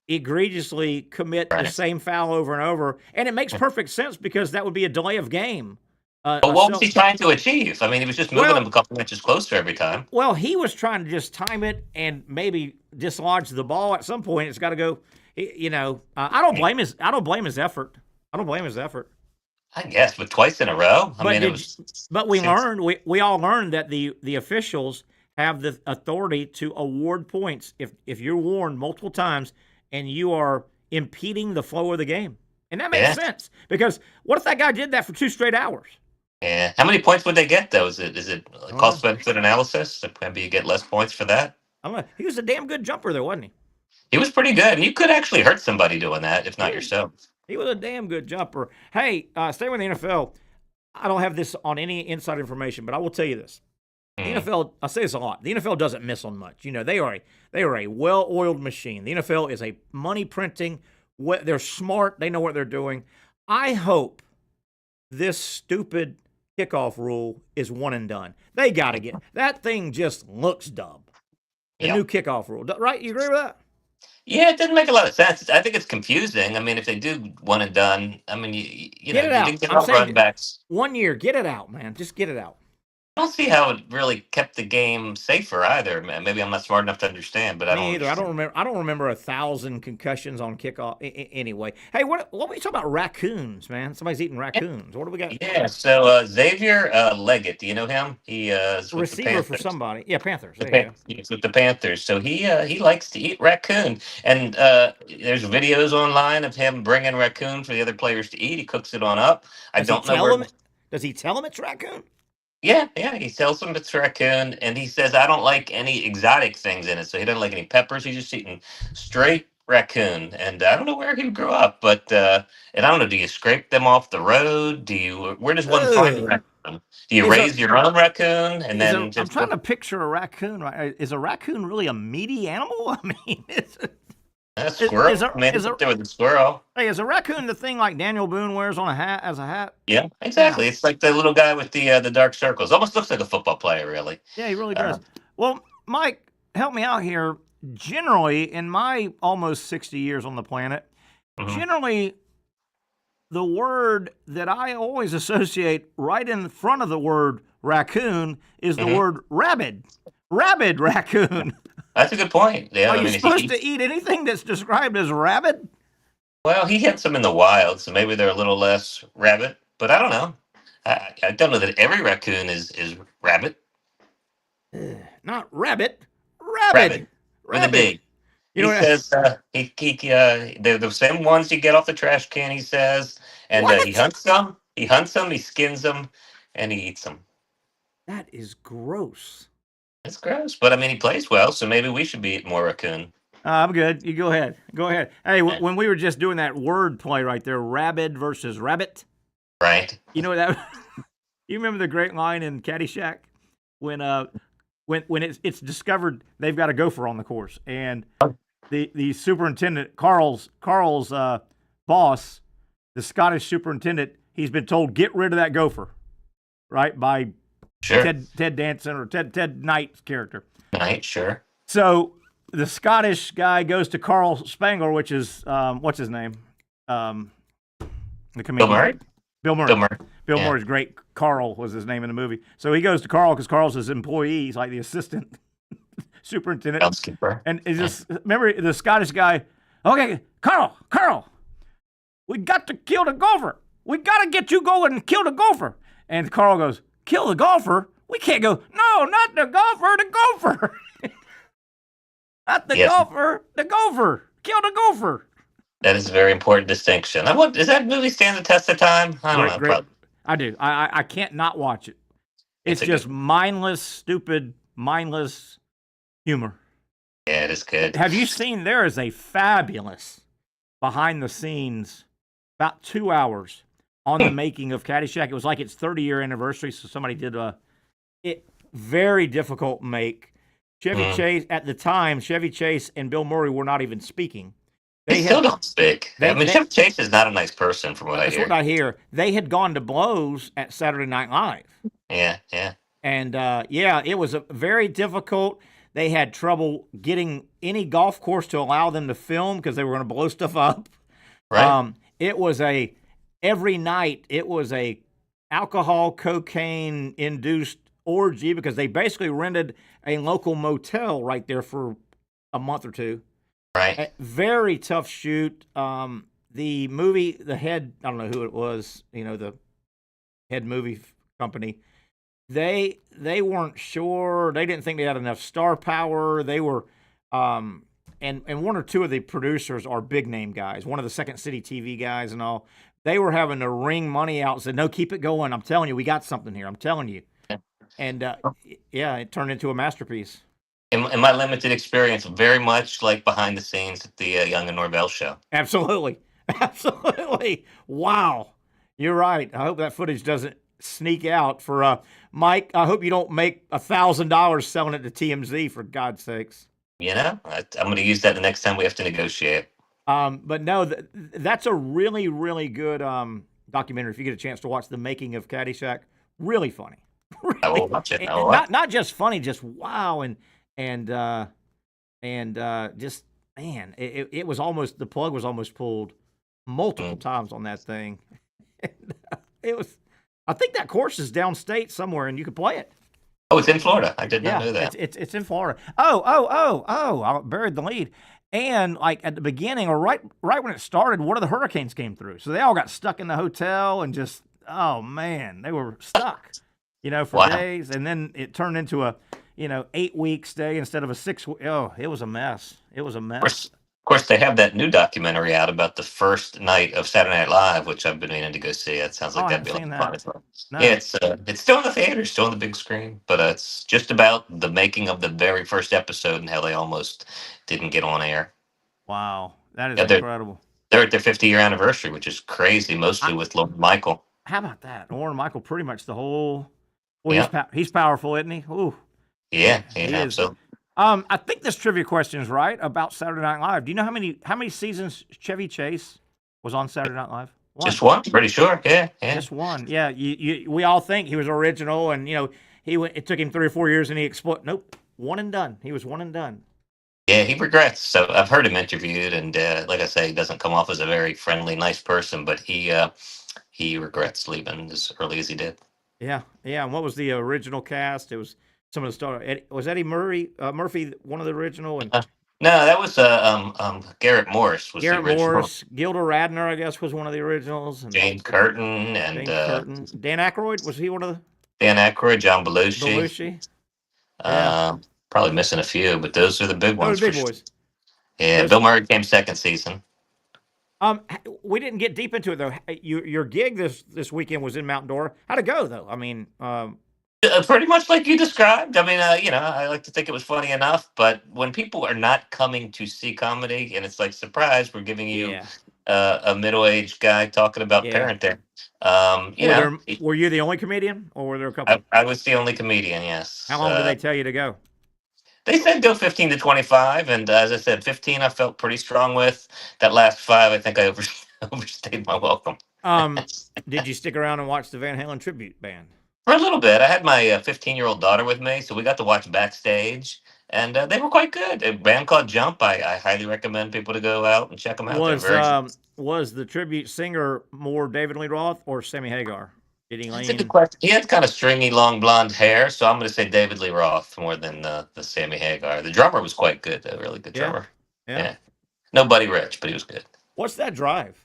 egregiously commit the same foul over and over, and it makes perfect sense because that would be a delay of game. But what was he trying to achieve? I mean, he was just moving them a couple inches closer every time. Well, he was trying to just time it and maybe dislodge the ball at some point. It's got to go. You know, I don't blame his effort. I don't blame his effort. I guess, but twice in a row. But we learned. We all learned that the officials have the authority to award points if you're warned multiple times and you are impeding the flow of the game, and that makes sense because what if that guy did that for 2 straight hours? Yeah. How many points would they get, though? Is it cost benefit analysis? Maybe you get less points for that? He was a damn good jumper, though, wasn't he? He was pretty good, and you could actually hurt somebody doing that, if not yourself. He was a damn good jumper. Hey, staying with the NFL, I don't have this on any inside information, but I will tell you this. The NFL, I say this a lot, the NFL doesn't miss on much. You know, they are a well-oiled machine. The NFL is a money-printing, they're smart, they know what they're doing. I hope this stupid kickoff rule is one and done. They got to get that thing. Just looks dumb. The new kickoff rule, right? You agree with that? Yeah, it doesn't make a lot of sense. I think it's confusing. I mean, if they do one and done, I mean, you know, you didn't get off run backs. 1 year, get it out, man. Just get it out. I don't see how it really kept the game safer either. Maybe I'm not smart enough to understand, but I don't. Me either. I don't remember 1,000 concussions on kickoff. Anyway, hey, what we talking about? Raccoons, man. Somebody's eating raccoons. What do we got? Yeah. So Xavier Leggett, do you know him? He is receiver for somebody. Yeah, Panthers. He's with the Panthers. So he likes to eat raccoon, and there's videos online of him bringing raccoon for the other players to eat. He cooks it on up. I don't know. Does he tell them it's raccoon? Yeah, he tells them it's raccoon, and he says, I don't like any exotic things in it. So he doesn't like any peppers. He's just eating straight raccoon. And I don't know where he grew up, but, and I don't know, do you scrape them off the road? Where does one find a raccoon? Do you raise your own raccoon? And then I'm trying to picture a raccoon. Right? Is a raccoon really a meaty animal? I mean, a squirrel. Is there with a squirrel? Hey, is a raccoon the thing like Daniel Boone wears on as a hat? Yeah, exactly. It's like the little guy with the dark circles. Almost looks like a football player, really. Yeah, he really does. Well, Mike, help me out here. Generally, in my almost 60 years on the planet, generally, the word that I always associate right in front of the word raccoon is the word rabid. Rabid raccoon. That's a good point. Yeah, Are you supposed to eat anything that's described as rabid? Well, he hit some in the wild, so maybe they're a little less rabid. But I don't know. I don't know that every raccoon is rabid. Not rabbit. Rabid. With a D. He says they're the same ones you get off the trash can. He says, and he hunts them. He skins them, and he eats them. That is gross. It's gross, but I mean, he plays well, so maybe we should be eating more raccoon. I'm good. You go ahead. Go ahead. Hey, when we were just doing that word play right there, rabid versus rabbit. Right. You know that? You remember the great line in Caddyshack when it's discovered they've got a gopher on the course, and the superintendent Carl's boss, the Scottish superintendent, he's been told get rid of that gopher, right, by Ted Danson or Ted Knight's character. Knight, sure. So the Scottish guy goes to Carl Spangler, which is what's his name? The comedian. Bill Murray. Bill Murray's great. Carl was his name in the movie. So he goes to Carl because Carl's his employee. He's like the assistant superintendent. Housekeeper. And it's just, remember the Scottish guy, okay, Carl, we got to kill the golfer. We got to get you going and kill the golfer. And Carl goes, kill the golfer? We can't go, no, not the golfer, the gopher. Not the golfer, the gopher. Kill the gopher. That is a very important distinction. Does that movie stand the test of time? I don't know. Great. I do. I can't not watch it. It's just mindless, stupid, mindless humor. Yeah, it is good. Have you seen, there is a fabulous behind the scenes, about 2 hours on the making of Caddyshack. It was like its 30-year anniversary, so somebody did it. Very difficult make. Chevy Chase, at the time, Chevy Chase and Bill Murray were not even speaking. They still don't speak. Chevy Chase is not a nice person from what I hear. That's what I hear. They had gone to blows at Saturday Night Live. Yeah. And, it was very difficult. They had trouble getting any golf course to allow them to film because they were going to blow stuff up. Right. It was every night, it was a alcohol, cocaine-induced orgy because they basically rented a local motel right there for a month or two. Right. A very tough shoot. The movie, the head, I don't know who it was, the head movie company, they weren't sure. They didn't think they had enough star power. They were, and one or two of the producers are big name guys, one of the Second City TV guys and all. They were having to wring money out and said, no, keep it going. I'm telling you, we got something here. I'm telling you. And, it turned into a masterpiece. In my limited experience, very much like behind the scenes at the Young and Norvelle show. Absolutely. Wow. You're right. I hope that footage doesn't sneak out. For Mike, I hope you don't make $1,000 selling it to TMZ, for God's sakes. I'm going to use that the next time we have to negotiate. But no, that's a really, really good documentary. If you get a chance to watch the making of Caddyshack, really funny. Really. I will watch it. Not just funny, just wow, and just, man, it was almost, the plug was almost pulled multiple times on that thing. It was, I think that course is downstate somewhere, and you could play it. Oh, it's in Florida. I did not know that. It's in Florida. Oh! I buried the lead. And like at the beginning, or right when it started, one of the hurricanes came through, so they all got stuck in the hotel and just, oh man, they were stuck, for days. And then it turned into a 8-week stay instead of a 6 week. Oh, it was a mess. Of course, they have that new documentary out about the first night of Saturday Night Live, which I've been meaning to go see. It sounds like that'd be a lot of fun. No. Yeah, it's still in the theater, still on the big screen, but it's just about the making of the very first episode and how they almost didn't get on air. Wow, that is incredible. They're at their 50-year anniversary, which is crazy, mostly with Lord Michael. How about that? Lord Michael, pretty much the whole. Well, he's powerful, isn't he? Ooh. Yeah, absolutely. I think this trivia question is right about Saturday Night Live. Do you know how many seasons Chevy Chase was on Saturday Night Live? One. Just one, pretty sure. Yeah. Just one. Yeah. We all think he was original, and it took him 3 or 4 years, and he exploded. Nope, one and done. He was one and done. Yeah, he regrets. So I've heard him interviewed, and like I say, he doesn't come off as a very friendly, nice person, but he regrets leaving as early as he did. Yeah. And what was the original cast? It was some of the stars. Was Eddie Murphy one of the original? And no, that was Garrett Morris. Garrett Morris, Gilda Radner, I guess, was one of the originals. And Jane Curtin and Dan Aykroyd, was he one of the? Dan Aykroyd, John Belushi. Probably missing a few, but those are the big ones. Those are big boys. Yeah, Bill Murray came second season. We didn't get deep into it though. Your gig this weekend was in Mount Dora. How'd it go though? I mean, pretty much like you described. I mean, I like to think it was funny enough, but when people are not coming to see comedy, and it's like, surprise, we're giving you a middle-aged guy talking about parenting. Were you the only comedian, or were there a couple? I was the only comedian. Yes. How long did they tell you to go? They said go 15 to 25, and as I said, 15 I felt pretty strong with. That last 5, I think I overstayed my welcome. Did you stick around and watch the Van Halen tribute band? For a little bit. I had my 15-year-old daughter with me, so we got to watch backstage, and they were quite good. A band called Jump. I highly recommend people to go out and check them out. Was the tribute singer more David Lee Roth or Sammy Hagar? Did he That's a good lean? question. He had kind of stringy, long blonde hair, so I'm going to say David Lee Roth more than the Sammy Hagar. The drummer was quite good, a really good Yeah. drummer. Yeah. Yeah, nobody rich, but he was good. What's that drive?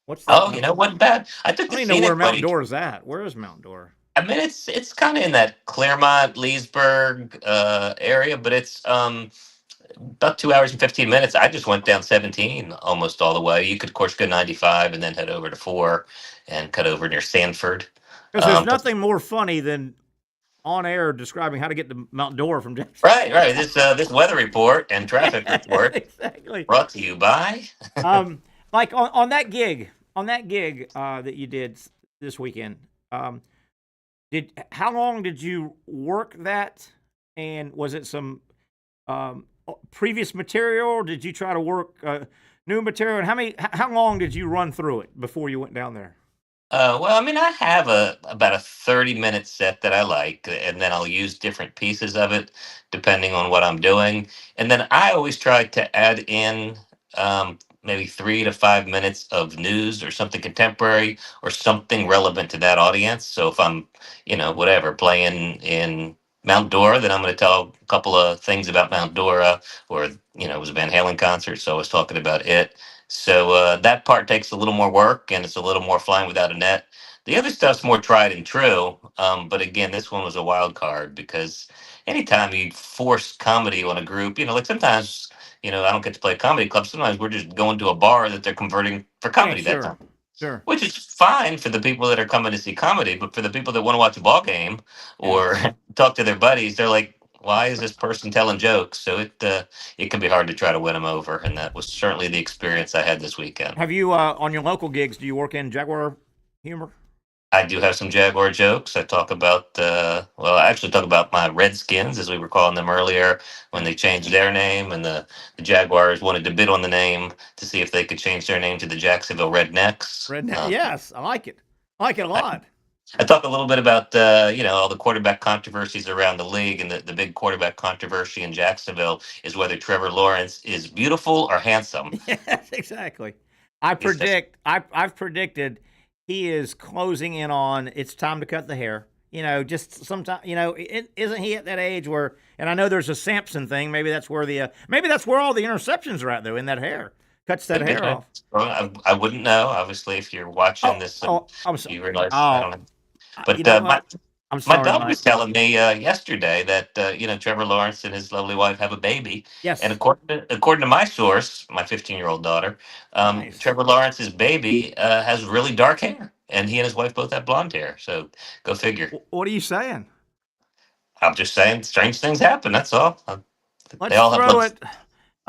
What's that? Oh, wasn't bad. I took I the don't even know where scenic Mount route. Dora is at. Where is Mount Dora? I mean, it's kind of in that Claremont, Leesburg area, but it's about 2 hours and 15 minutes. I just went down 17 almost all the way. You could, of course, go 95 and then head over to 4 and cut over near Sanford. Because there's But nothing more funny than on air describing how to get to Mount Dora from Jacksonville. right. This weather report and traffic report Exactly. brought to you by. Like on that gig that you did this weekend. How long did you work that? And was it some previous material, or did you try to work new material? And how long did you run through it before you went down there? Well, I mean, I have about a 30-minute set that I like, and then I'll use different pieces of it depending on what I'm doing. And then I always try to add in maybe 3 to 5 minutes of news or something contemporary or something relevant to that audience. So if I'm, whatever, playing in Mount Dora, then I'm going to tell a couple of things about Mount Dora, or, it was a Van Halen concert, so I was talking about it. So that part takes a little more work, and it's a little more flying without a net. The other stuff's more tried and true. But again, this one was a wild card because anytime you force comedy on a group, like sometimes, I don't get to play a comedy club. Sometimes we're just going to a bar that they're converting for comedy that time. Sure. Which is fine for the people that are coming to see comedy, but for the people that want to watch a ball game or talk to their buddies, they're like, why is this person telling jokes? So it can be hard to try to win them over, and that was certainly the experience I had this weekend. Have you on your local gigs? Do you work in Jaguar humor? I do have some Jaguar jokes. I talk about I actually talk about my Redskins, as we were calling them earlier, when they changed their name, and the Jaguars wanted to bid on the name to see if they could change their name to the Jacksonville Rednecks. Yes, I like it. I like it a lot. I talk a little bit about all the quarterback controversies around the league, and the big quarterback controversy in Jacksonville is whether Trevor Lawrence is beautiful or handsome. Yes, exactly. I've predicted he is closing in on it's time to cut the hair. Just sometime. Isn't he at that age where? And I know there's a Samson thing. Maybe that's where all the interceptions are at, though, in that hair. Cuts that hair off. Well, I wouldn't know. Obviously, if you're watching this, I'm sorry. you realize I don't know. But I'm sorry, my dog Mike. was telling me yesterday that Trevor Lawrence and his lovely wife have a baby. Yes. And according to my source, my 15-year-old daughter, Nice. Trevor Lawrence's baby has really dark hair, and he and his wife both have blonde hair. So go figure. What are you saying? I'm just saying, strange things happen. That's all. Let's They all have throw lovely, it.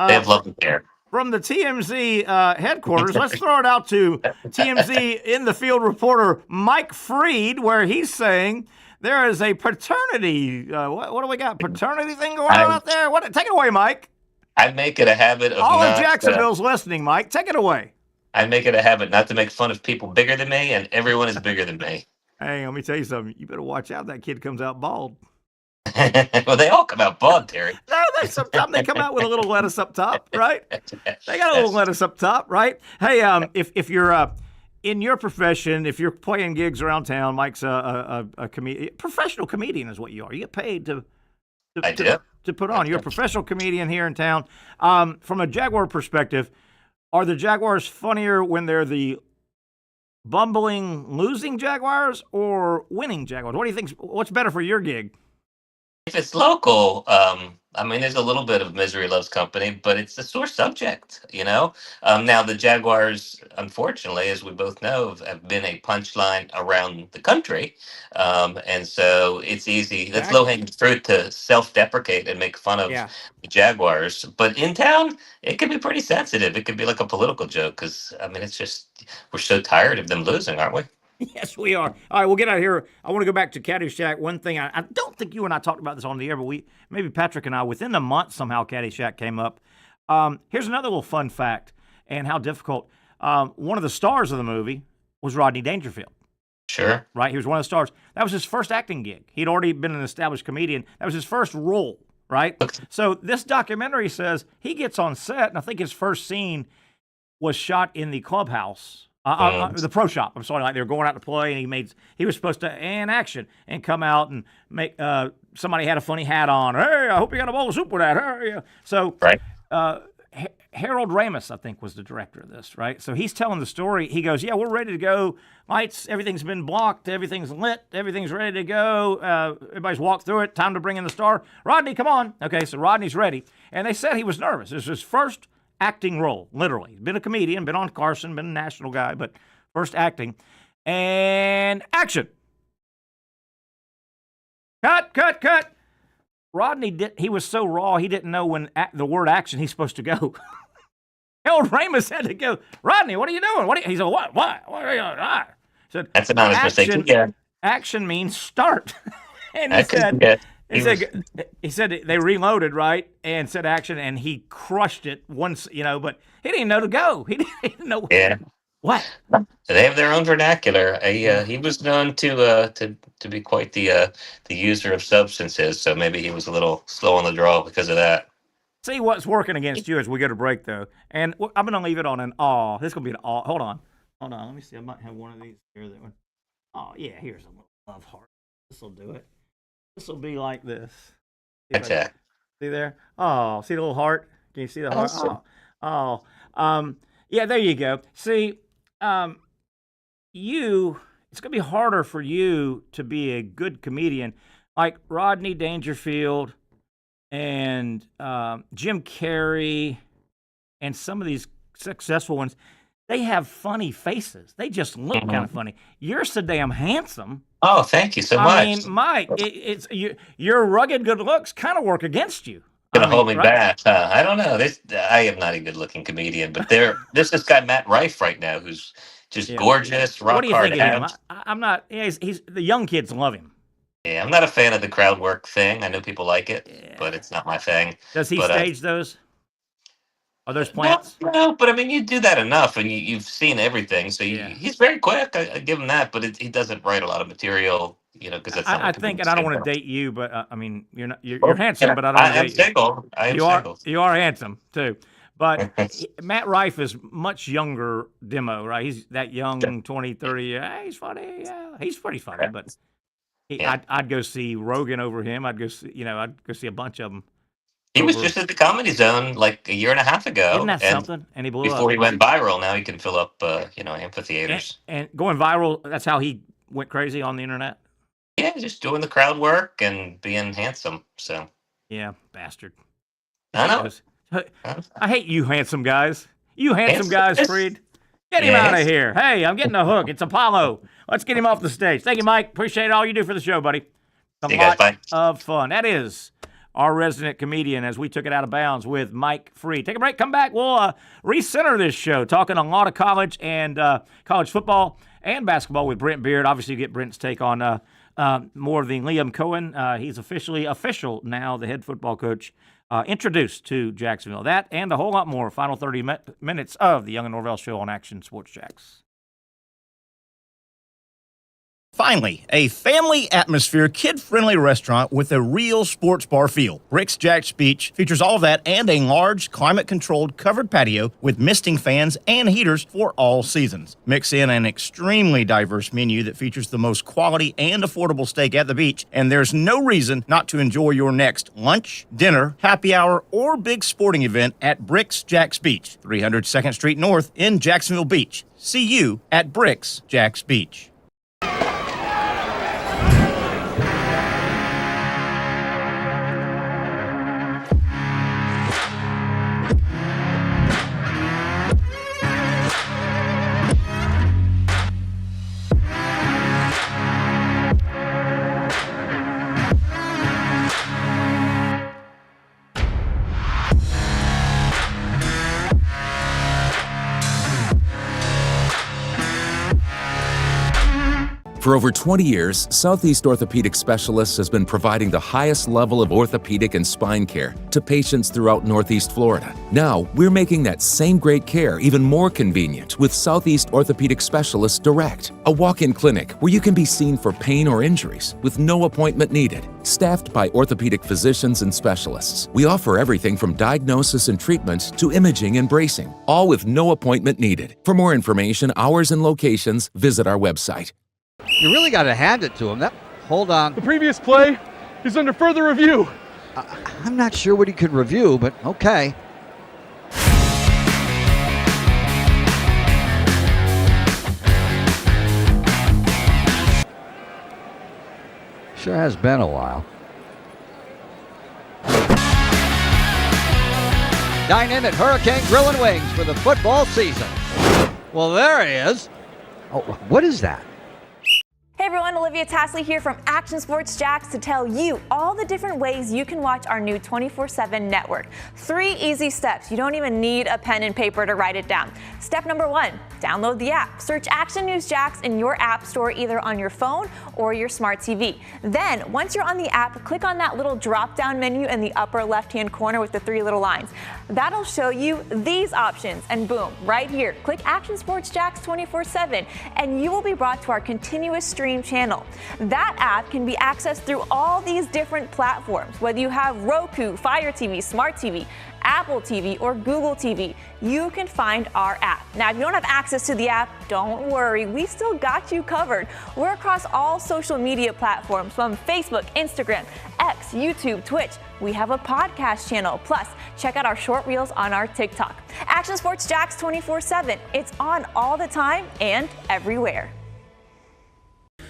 they have lovely hair. From the TMZ headquarters, let's throw it out to TMZ in the field reporter Mike Freed, where he's saying there is a paternity. What do we got? Paternity thing going on out there? Take it away, Mike. I make it a habit of All not, of Jacksonville's listening, Mike. Take it away. I make it a habit not to make fun of people bigger than me, and everyone is bigger than me. Hey, let me tell you something. You better watch out. That kid comes out bald. Well, they all come out bald, Terry. No, sometimes they come out with a little lettuce up top, right? They got a little lettuce up top, right? Hey, if you're in your profession, if you're playing gigs around town, Mike's a professional comedian is what you are. You get paid to put on. You're a professional comedian here in town. From a Jaguar perspective, are the Jaguars funnier when they're the bumbling, losing Jaguars or winning Jaguars? What do you think? What's better for your gig? If it's local, there's a little bit of misery loves company, but it's a sore subject, Now, the Jaguars, unfortunately, as we both know, have been a punchline around the country. And so it's easy. That's low-hanging fruit to self-deprecate and make fun of the Jaguars. But in town, it can be pretty sensitive. It could be like a political joke because, it's just we're so tired of them losing, aren't we? Yes, we are. All right, we'll get out of here. I want to go back to Caddyshack. One thing, I don't think you and I talked about this on the air, but maybe Patrick and I, within the month, somehow Caddyshack came up. Here's another little fun fact and how difficult. One of the stars of the movie was Rodney Dangerfield. Sure. Right? He was one of the stars. That was his first acting gig. He'd already been an established comedian. That was his first role, right? So this documentary says he gets on set, and I think his first scene was shot in the clubhouse The pro shop. I'm sorry, like they were going out to play, and he was supposed to and action and come out and make somebody had a funny hat on. Hey, I hope you got a bowl of soup with that. Hey, so Right. Harold Ramis, I think, was the director of this, right? So he's telling the story. He goes, yeah, we're ready to go. Lights, everything's been blocked. Everything's lit. Everything's ready to go. Everybody's walked through it. Time to bring in the star. Rodney, come on. Okay, so Rodney's ready. And they said he was nervous. This was his first acting role, literally. Been a comedian, been on Carson, been a national guy, but first acting. And action. Cut. Rodney, he was so raw, he didn't know when the word action he's supposed to go. Harold Ramis had to go, Rodney, what are you doing? He said, what? What are you doing? He said, That's an honest mistake. Yeah. Action means start. And he said they reloaded, right, and said action, and he crushed it once, but he didn't know to go. He didn't know. Yeah. What? They have their own vernacular. He was known to be quite the user of substances, so maybe he was a little slow on the draw because of that. See what's working against you as we go to break, though. And I'm going to leave it on an awe. This is going to be an awe. Hold on. Let me see. I might have one of these here. That one. Oh, yeah. Here's a little love heart. This will do it. This will be like this. Okay. See there? Oh, see the little heart? Can you see the heart? Awesome. Yeah, there you go. See, it's going to be harder for you to be a good comedian like Rodney Dangerfield and Jim Carrey and some of these successful ones. They have funny faces. They just look kind of funny. You're so damn handsome. Oh, thank you so much. I mean, Mike, your rugged good looks kind of work against you. Gonna hold me back. I don't know. I am not a good-looking comedian, but there's this guy Matt Rife right now who's just gorgeous, rock What do you hard think of him? abs. I'm not. He's the young kids love him. Yeah, I'm not a fan of the crowd work thing. I know people like it, but it's not my thing. Does he But, stage those? Are those plants? No, but I mean, you do that enough, and you've seen everything. So he's very quick. I give him that, but he doesn't write a lot of material, because that's. I think, and I don't want to date you, but I mean, you're handsome, but I don't want to date single. I am single. You are handsome too, but Matt Rife is much younger demo, right? He's that young, 20, 30. Yeah, he's funny. Yeah, he's pretty funny, but I'd go see Rogan over him. I'd go see, I'd go see a bunch of them. He was just at the Comedy Zone like a year and a half ago. Isn't that something? And he blew up. Before he went viral, now he can fill up, amphitheaters. And going viral, that's how he went crazy on the internet? Yeah, just doing the crowd work and being handsome, so. Yeah, bastard. I know. I hate you handsome guys. You handsome guys, Freed. Get him out of here. Hey, I'm getting a hook. It's Apollo. Let's get him off the stage. Thank you, Mike. Appreciate all you do for the show, buddy. See you guys, bye. Of fun. That is our resident comedian as we took it out of bounds with Mike Freed. Take a break, come back. We'll recenter this show, talking a lot of college and college football and basketball with Brent Beard. Obviously, you get Brent's take on more of the Liam Coen. He's official now, the head football coach, introduced to Jacksonville. That and a whole lot more. Final 30 minutes of the Young and Norvelle Show on Action Sports Jacks. Finally, a family atmosphere, kid-friendly restaurant with a real sports bar feel. Bricks Jack's Beach features all of that and a large, climate-controlled covered patio with misting fans and heaters for all seasons. Mix in an extremely diverse menu that features the most quality and affordable steak at the beach, and there's no reason not to enjoy your next lunch, dinner, happy hour, or big sporting event at Bricks Jack's Beach, 300 2nd Street North in Jacksonville Beach. See you at Bricks Jack's Beach. For over 20 years, Southeast Orthopedic Specialists has been providing the highest level of orthopedic and spine care to patients throughout Northeast Florida. Now, we're making that same great care even more convenient with Southeast Orthopedic Specialists Direct, a walk-in clinic where you can be seen for pain or injuries with no appointment needed. Staffed by orthopedic physicians and specialists, we offer everything from diagnosis and treatment to imaging and bracing, all with no appointment needed. For more information, hours, and locations, visit our website. You really got to hand it to him. Hold on. The previous play is under further review. I'm not sure what he could review, but okay. Sure has been a while. Dine in at Hurricane Grill and Wings for the football season. Well, there he is. Oh, what is that? Hey everyone, Olivia Tasley here from Action Sports Jacks to tell you all the different ways you can watch our new 24/7 network. 3 easy steps. You don't even need a pen and paper to write it down. Step number 1, download the app. Search Action News Jacks in your app store either on your phone or your smart TV. Then, once you're on the app, click on that little drop-down menu in the upper left-hand corner with the 3 little lines. That'll show you these options, and boom, right here, click Action Sports Jacks 24/7, and you will be brought to our continuous stream channel. That app can be accessed through all these different platforms. Whether you have Roku, Fire TV, Smart TV, Apple TV, or Google TV, you can find our app. Now, if you don't have access to the app, don't worry, we still got you covered. We're across all social media platforms from Facebook, Instagram, X, YouTube, Twitch. We have a podcast channel. Plus, check out our short reels on our TikTok. Action Sports Jacks 24/7. It's on all the time and everywhere.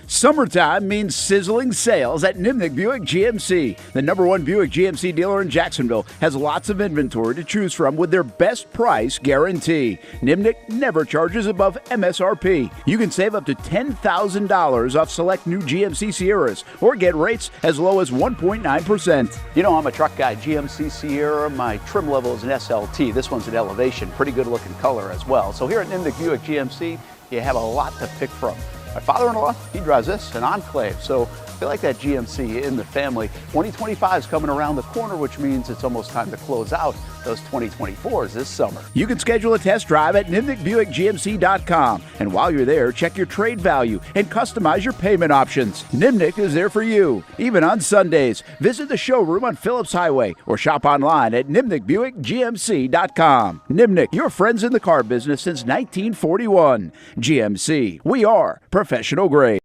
Summertime means sizzling sales at Nimnick Buick GMC. The #1 Buick GMC dealer in Jacksonville has lots of inventory to choose from with their best price guarantee. Nimnick never charges above MSRP. You can save up to $10,000 off select new GMC Sierras or get rates as low as 1.9%. You know, I'm a truck guy. GMC Sierra, my trim level is an SLT. This one's an Elevation. Pretty good looking color as well. So here at Nimnick Buick GMC, you have a lot to pick from. My father-in-law, he drives this, an Enclave, so I feel like that GMC in the family. 2025 is coming around the corner, which means it's almost time to close out those 2024s this summer. You can schedule a test drive at NimnickBuickGMC.com, and while you're there, check your trade value and customize your payment options. Nimnick is there for you, even on Sundays. Visit the showroom on Phillips Highway or shop online at NimnickBuickGMC.com. Nimnick, your friends in the car business since 1941. GMC, we are professional grade.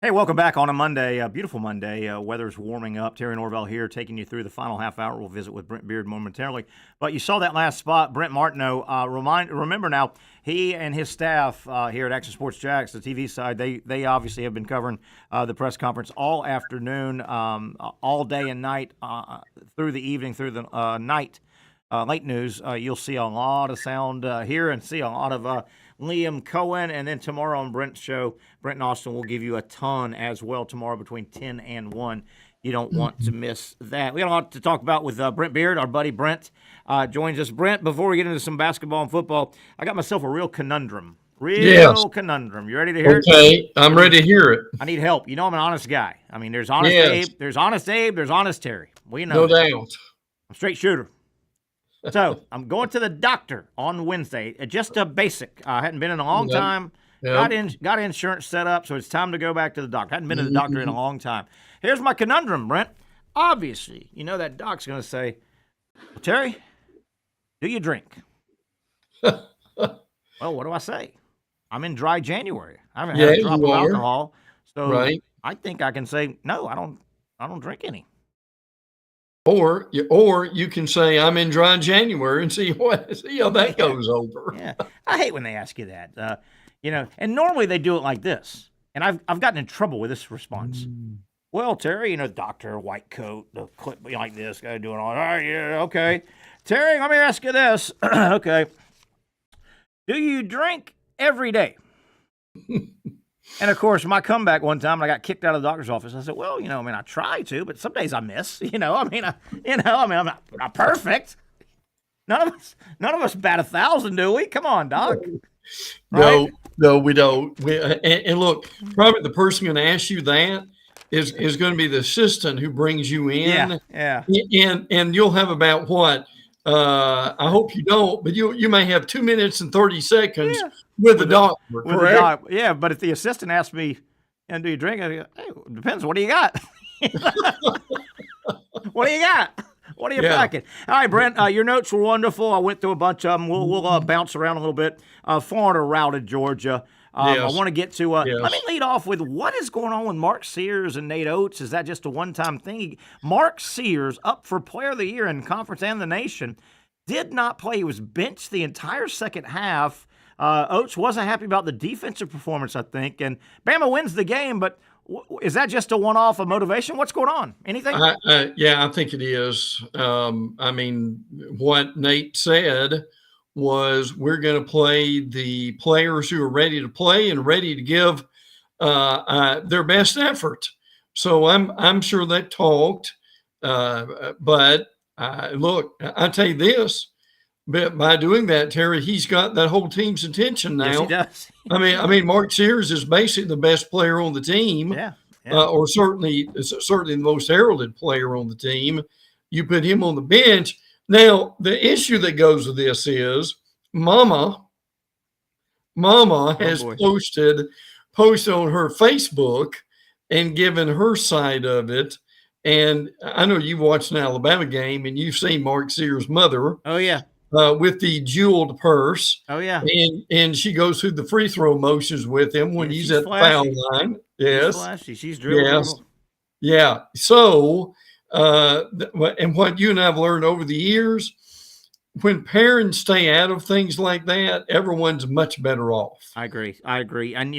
Hey, welcome back on a Monday, beautiful Monday. Weather's warming up. Terry Norvelle here, taking you through the final half hour. We'll visit with Brent Beard momentarily. But you saw that last spot, Brent Martineau. Remember now, he and his staff here at Action Sports Jacks, the TV side, they obviously have been covering the press conference all afternoon, all day and night, through the evening, through the night. Late news. You'll see a lot of sound here and see a lot of Liam Coen, and then tomorrow on Brent's show, Brent and Austin will give you a ton as well tomorrow between 10 and 1. You don't want to miss that. We got a lot to talk about with Brent Beard. Our buddy Brent joins us. Brent, before we get into some basketball and football, I got myself a real conundrum. Conundrum. You ready to hear it? Okay, I'm ready to hear it. I need help. You know I'm an honest guy. I mean, there's honest Abe, there's honest Abe, there's honest Terry. We know. No doubt. I'm a straight shooter. So I'm going to the doctor on Wednesday. Just a basic. I hadn't been in a long time. Yep. Got insurance set up, so it's time to go back to the doctor. Hadn't been to the doctor in a long time. Here's my conundrum, Brent. Obviously, you know that doc's going to say, well, Terry, do you drink? Well, what do I say? I'm in dry January. I haven't had a drop of alcohol, so I think I can say no. I don't drink any. Or you can say I'm in dry January and see how that goes over. Yeah, I hate when they ask you that. And normally they do it like this, and I've gotten in trouble with this response. Well, Terry, doctor, white coat, the clip like this, guy doing all right. Yeah, okay. Terry, let me ask you this. Okay, do you drink every day? And of course, my comeback one time, I got kicked out of the doctor's office. I said, "Well, I try to, but some days I miss. I'm not perfect. None of us bat 1,000, do we? Come on, doc. Right? No, we don't. And look, probably the person going to ask you that is going to be the assistant who brings you in. Yeah. And you'll have about what? I hope you don't, but you may have 2 minutes and 30 seconds with the doctor, correct? Yeah, but if the assistant asks me, and do you drink? I go, hey, it depends. What do you got? What do you got? What are you packing? All right, Brent, your notes were wonderful. I went through a bunch of them. We'll bounce around a little bit. Florida routed Georgia. I want to get to let me lead off with what is going on with Mark Sears and Nate Oates. Is that just a one-time thing? Mark Sears, up for Player of the Year in conference and the nation, did not play. He was benched the entire second half. Oates wasn't happy about the defensive performance, I think, and Bama wins the game, but is that just a one-off of motivation? What's going on? Anything? Yeah, I think it is. I mean, what Nate said was we're going to play the players who are ready to play and ready to give their best effort. So I'm sure they talked, but look, I tell you this. But by doing that, Terry, he's got that whole team's attention now. Yes, he does. I mean, Mark Sears is basically the best player on the team, or certainly the most heralded player on the team. You put him on the bench. Now, the issue that goes with this is Mama has posted on her Facebook and given her side of it. And I know you watched an Alabama game and you've seen Mark Sears' mother. Oh, yeah. With the jeweled purse. Oh, yeah. And she goes through the free throw motions with him when he's at the foul line. Yes. She's flashy. She's drilled. Yes. Yeah. So, and what you and I have learned over the years, when parents stay out of things like that, everyone's much better off. I agree. And,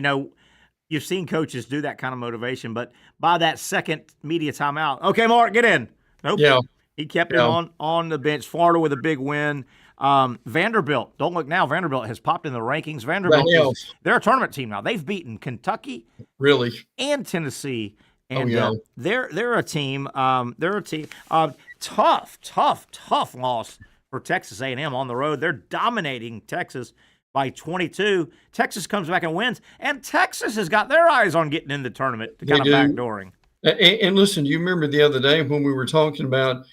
you've seen coaches do that kind of motivation, but by that second media timeout, okay, Mark, get in. Nope. Yeah. He kept him on the bench. Florida with a big win. Vanderbilt, don't look now. Vanderbilt has popped in the rankings. Vanderbilt, they're a tournament team now. They've beaten Kentucky, and Tennessee, and they're a team. Tough loss for Texas A&M on the road. They're dominating Texas by 22. Texas comes back and wins, and Texas has got their eyes on getting in the tournament to kind of backdooring. And listen, you remember the other day when we were talking about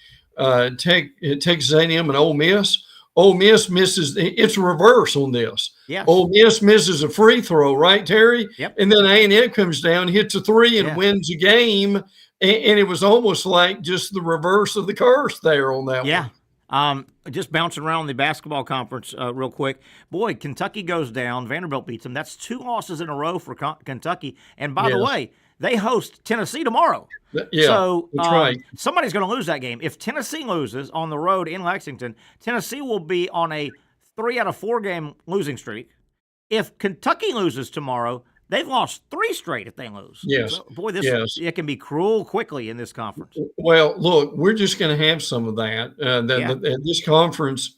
Texas A&M and Ole Miss? Ole Miss misses. It's a reverse on this. Yes. Ole Miss misses a free throw, right, Terry? Yep. And then A&M comes down, hits a three, and wins a game. And it was almost like just the reverse of the curse there on that one. Just bouncing around the basketball conference real quick. Boy, Kentucky goes down. Vanderbilt beats them. That's 2 losses in a row for Kentucky. And by the way, they host Tennessee tomorrow. Yeah, so that's right. Somebody's going to lose that game. If Tennessee loses on the road in Lexington, Tennessee will be on a 3 out of 4 game losing streak. If Kentucky loses tomorrow, they've lost 3 straight if they lose. Yes. So, boy, it can be cruel quickly in this conference. Well, look, we're just going to have some of that. This conference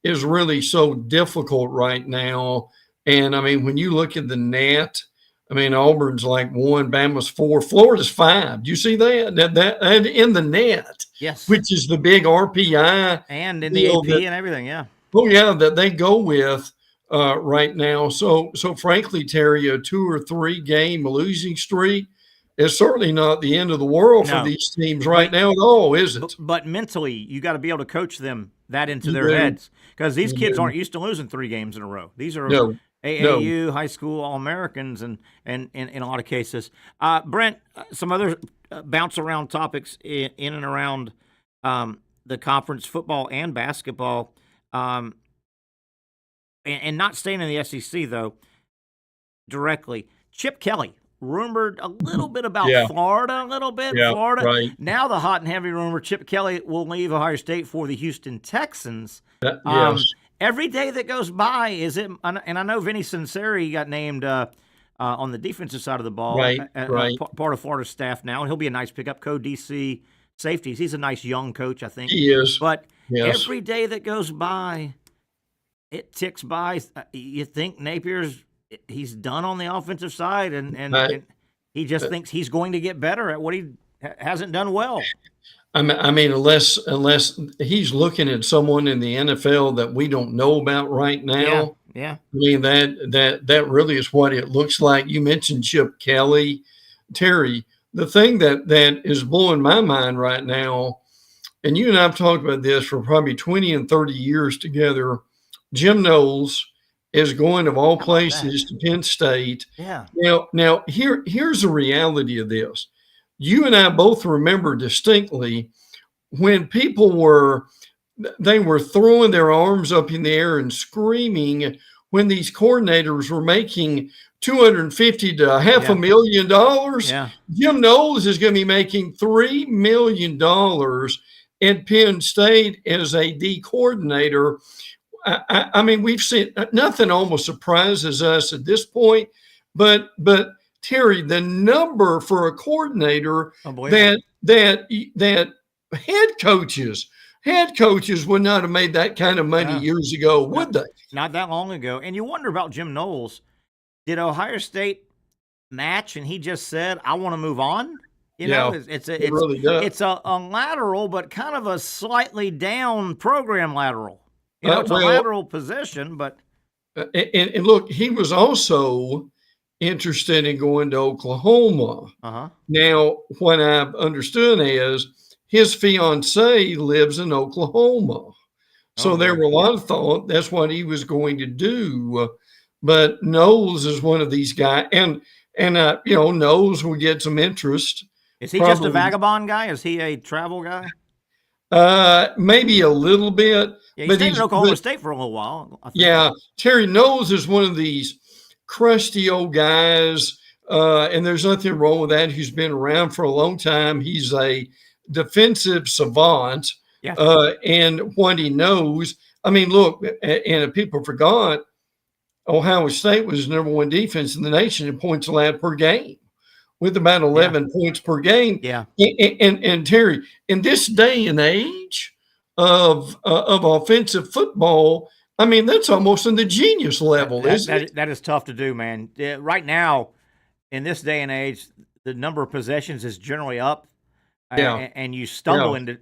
is really so difficult right now. And, I mean, when you look at the net, I mean, Auburn's like 1, Bama's 4, Florida's 5. Do you see that? That in the net, yes, which is the big RPI and in the AP and everything, yeah. Oh yeah, that they go with right now. So frankly, Terry, a 2 or 3 game losing streak is certainly not the end of the world for these teams right now at all, is it? But mentally, you got to be able to coach them that into their heads because these kids aren't used to losing 3 games in a row. These are AAU, high school All-Americans, and in a lot of cases. Brent, some other bounce around topics in and around the conference, football and basketball, and not staying in the SEC, though, directly. Chip Kelly, rumored a little bit about Florida, Florida. Right. Now the hot and heavy rumor, Chip Kelly will leave Ohio State for the Houston Texans. Yes. Every day that goes by, and I know Vinny Sunseri got named on the defensive side of the ball, part of Florida's staff now, and he'll be a nice pickup. Co-DC safeties. He's a nice young coach, I think. He is. But every day that goes by, it ticks by. You think he's done on the offensive side, and he just thinks he's going to get better at what he hasn't done well. I mean, unless he's looking at someone in the NFL that we don't know about right now. Yeah. I mean, that really is what it looks like. You mentioned Chip Kelly, Terry. The thing that is blowing my mind right now, and you and I have talked about this for probably 20 and 30 years together. Jim Knowles is going, of all places, to Penn State. Yeah. Now here's the reality of this. You and I both remember distinctly when people were throwing their arms up in the air and screaming when these coordinators were making $250 to $500,000. Yeah. Jim Knowles is going to be making $3 million at Penn State as a D coordinator. I mean, we've seen nothing almost surprises us at this point, but Terry, the number for a coordinator that head coaches would not have made that kind of money years ago, would they? Not that long ago. And you wonder about Jim Knowles. Did Ohio State match and he just said, I want to move on? You know, it really does. It's a lateral, but kind of a slightly down program lateral. You know, it's a lateral position, but. And look, he was also interested in going to Oklahoma. Now, what I've understood is his fiance lives in Oklahoma. So there were a lot of thought that's what he was going to do. But Knowles is one of these guys. And Knowles will get some interest. Is he just a vagabond guy? Is he a travel guy? Maybe a little bit. Yeah, he stayed in Oklahoma State for a little while. Yeah. Terry Knowles is one of these crusty old guys. And there's nothing wrong with that. He's been around for a long time. He's a defensive savant. Yeah. And what he knows. I mean, look, and if people forgot, Ohio State was the number one defense in the nation in points allowed per game, with about 11 points per game. Yeah. And Terry, in this day and age of offensive football, I mean, that's almost in the genius level, isn't it? That is tough to do, man. Right now, in this day and age, the number of possessions is generally up. And you stumble into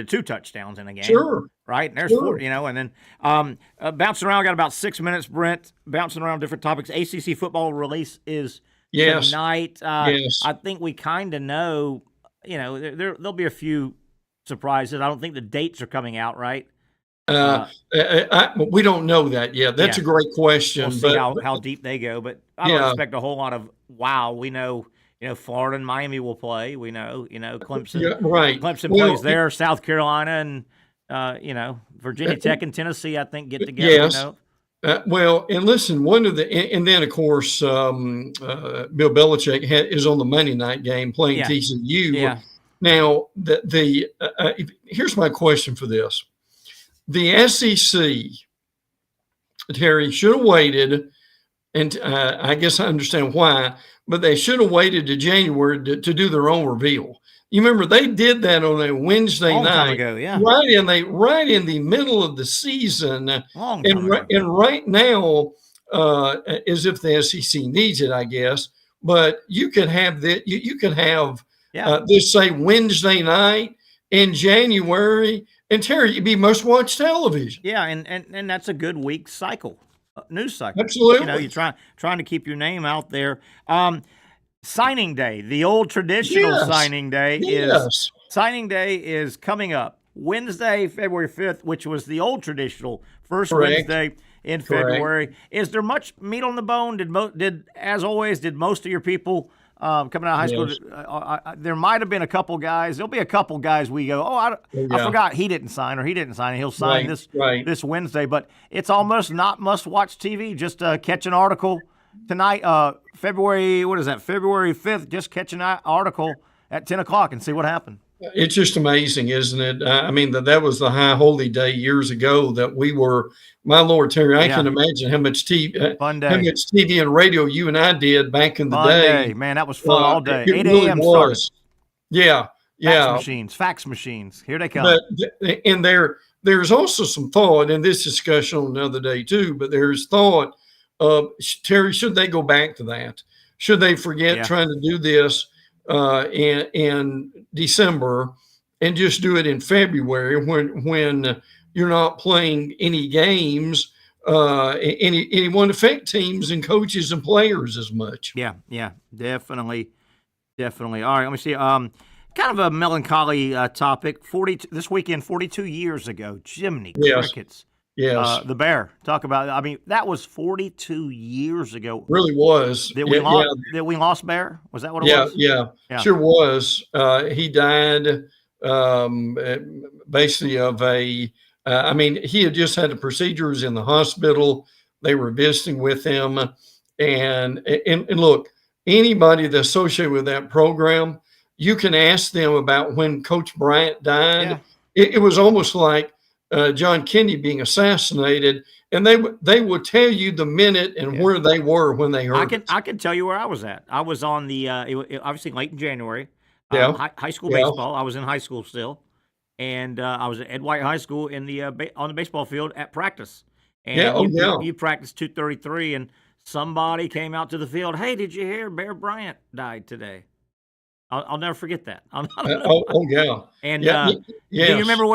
2 touchdowns in a game. Sure. Right? And there's 4, and then bouncing around, got about 6 minutes, Brent, bouncing around different topics. ACC football release is tonight. I think we kind of know, there'll be a few surprises. I don't think the dates are coming out, right? We don't know that yet. That's a great question. We'll see how deep they go, but I don't expect a whole lot of wow. We know, Florida and Miami will play. We know, Clemson. Yeah, right. Clemson plays there. South Carolina and Virginia Tech and Tennessee, I think, get together. Yes. And listen, and then of course, Bill Belichick is on the Monday night game playing TCU. Yeah. Now, here's my question for this: the SEC, Terry, should have waited, and I guess I understand why, but they should have waited to January to do their own reveal. You remember they did that on a Wednesday night, time ago, yeah. right in the middle of the season, and right now, as if the SEC needs it, I guess. But you could have that. You could have this say Wednesday night in January, and Terry, it'd be must-watch television. Yeah, and that's a good week cycle, news cycle. Absolutely. You're trying to keep your name out there. Signing day, the old traditional signing day is coming up Wednesday, February 5th, which was the old traditional first Wednesday in February. Is there much meat on the bone? Did most of your people coming out of high school? There might have been a couple guys. There'll be a couple guys we go, I forgot he didn't sign or he didn't sign. He'll sign this Wednesday, but it's almost not must-watch TV. Just catch an article tonight, February 5th, just catch an article at 10 o'clock and see what happened. It's just amazing, isn't it? I mean, that was the high holy day years ago that we were, my Lord, Terry, I can imagine how much TV and radio you and I did back in the day. Man, that was fun all day. 8 really a.m. started. Yeah. Fax machines. Here they come. But, and there's also some thought, and this discussion on another day too, but there's thought, Terry, should they go back to that? Should they forget trying to do this in December and just do it in February when you're not playing any games it won't affect teams and coaches and players as much. Yeah, definitely. All right, let me see. Kind of a melancholy topic. This weekend, 42 years ago, Jiminy Crickets. Yes. The Bear. Talk about. I mean, that was 42 years ago. Really was. That we lost Bear. Was that what it was? Yeah, sure was. He died basically of a. He had just had the procedures in the hospital. They were visiting with him, and look, anybody that's associated with that program, you can ask them about when Coach Bryant died. Yeah. It was almost like John Kennedy being assassinated, and they would tell you the minute and where they were when they heard it. I can tell you where I was at. I was on the obviously late in January. High school baseball. I was in high school still, and I was at Ed White High School in the on the baseball field at practice. And you practiced 2:33, and somebody came out to the field. Hey, did you hear Bear Bryant died today? I'll never forget that. And do you remember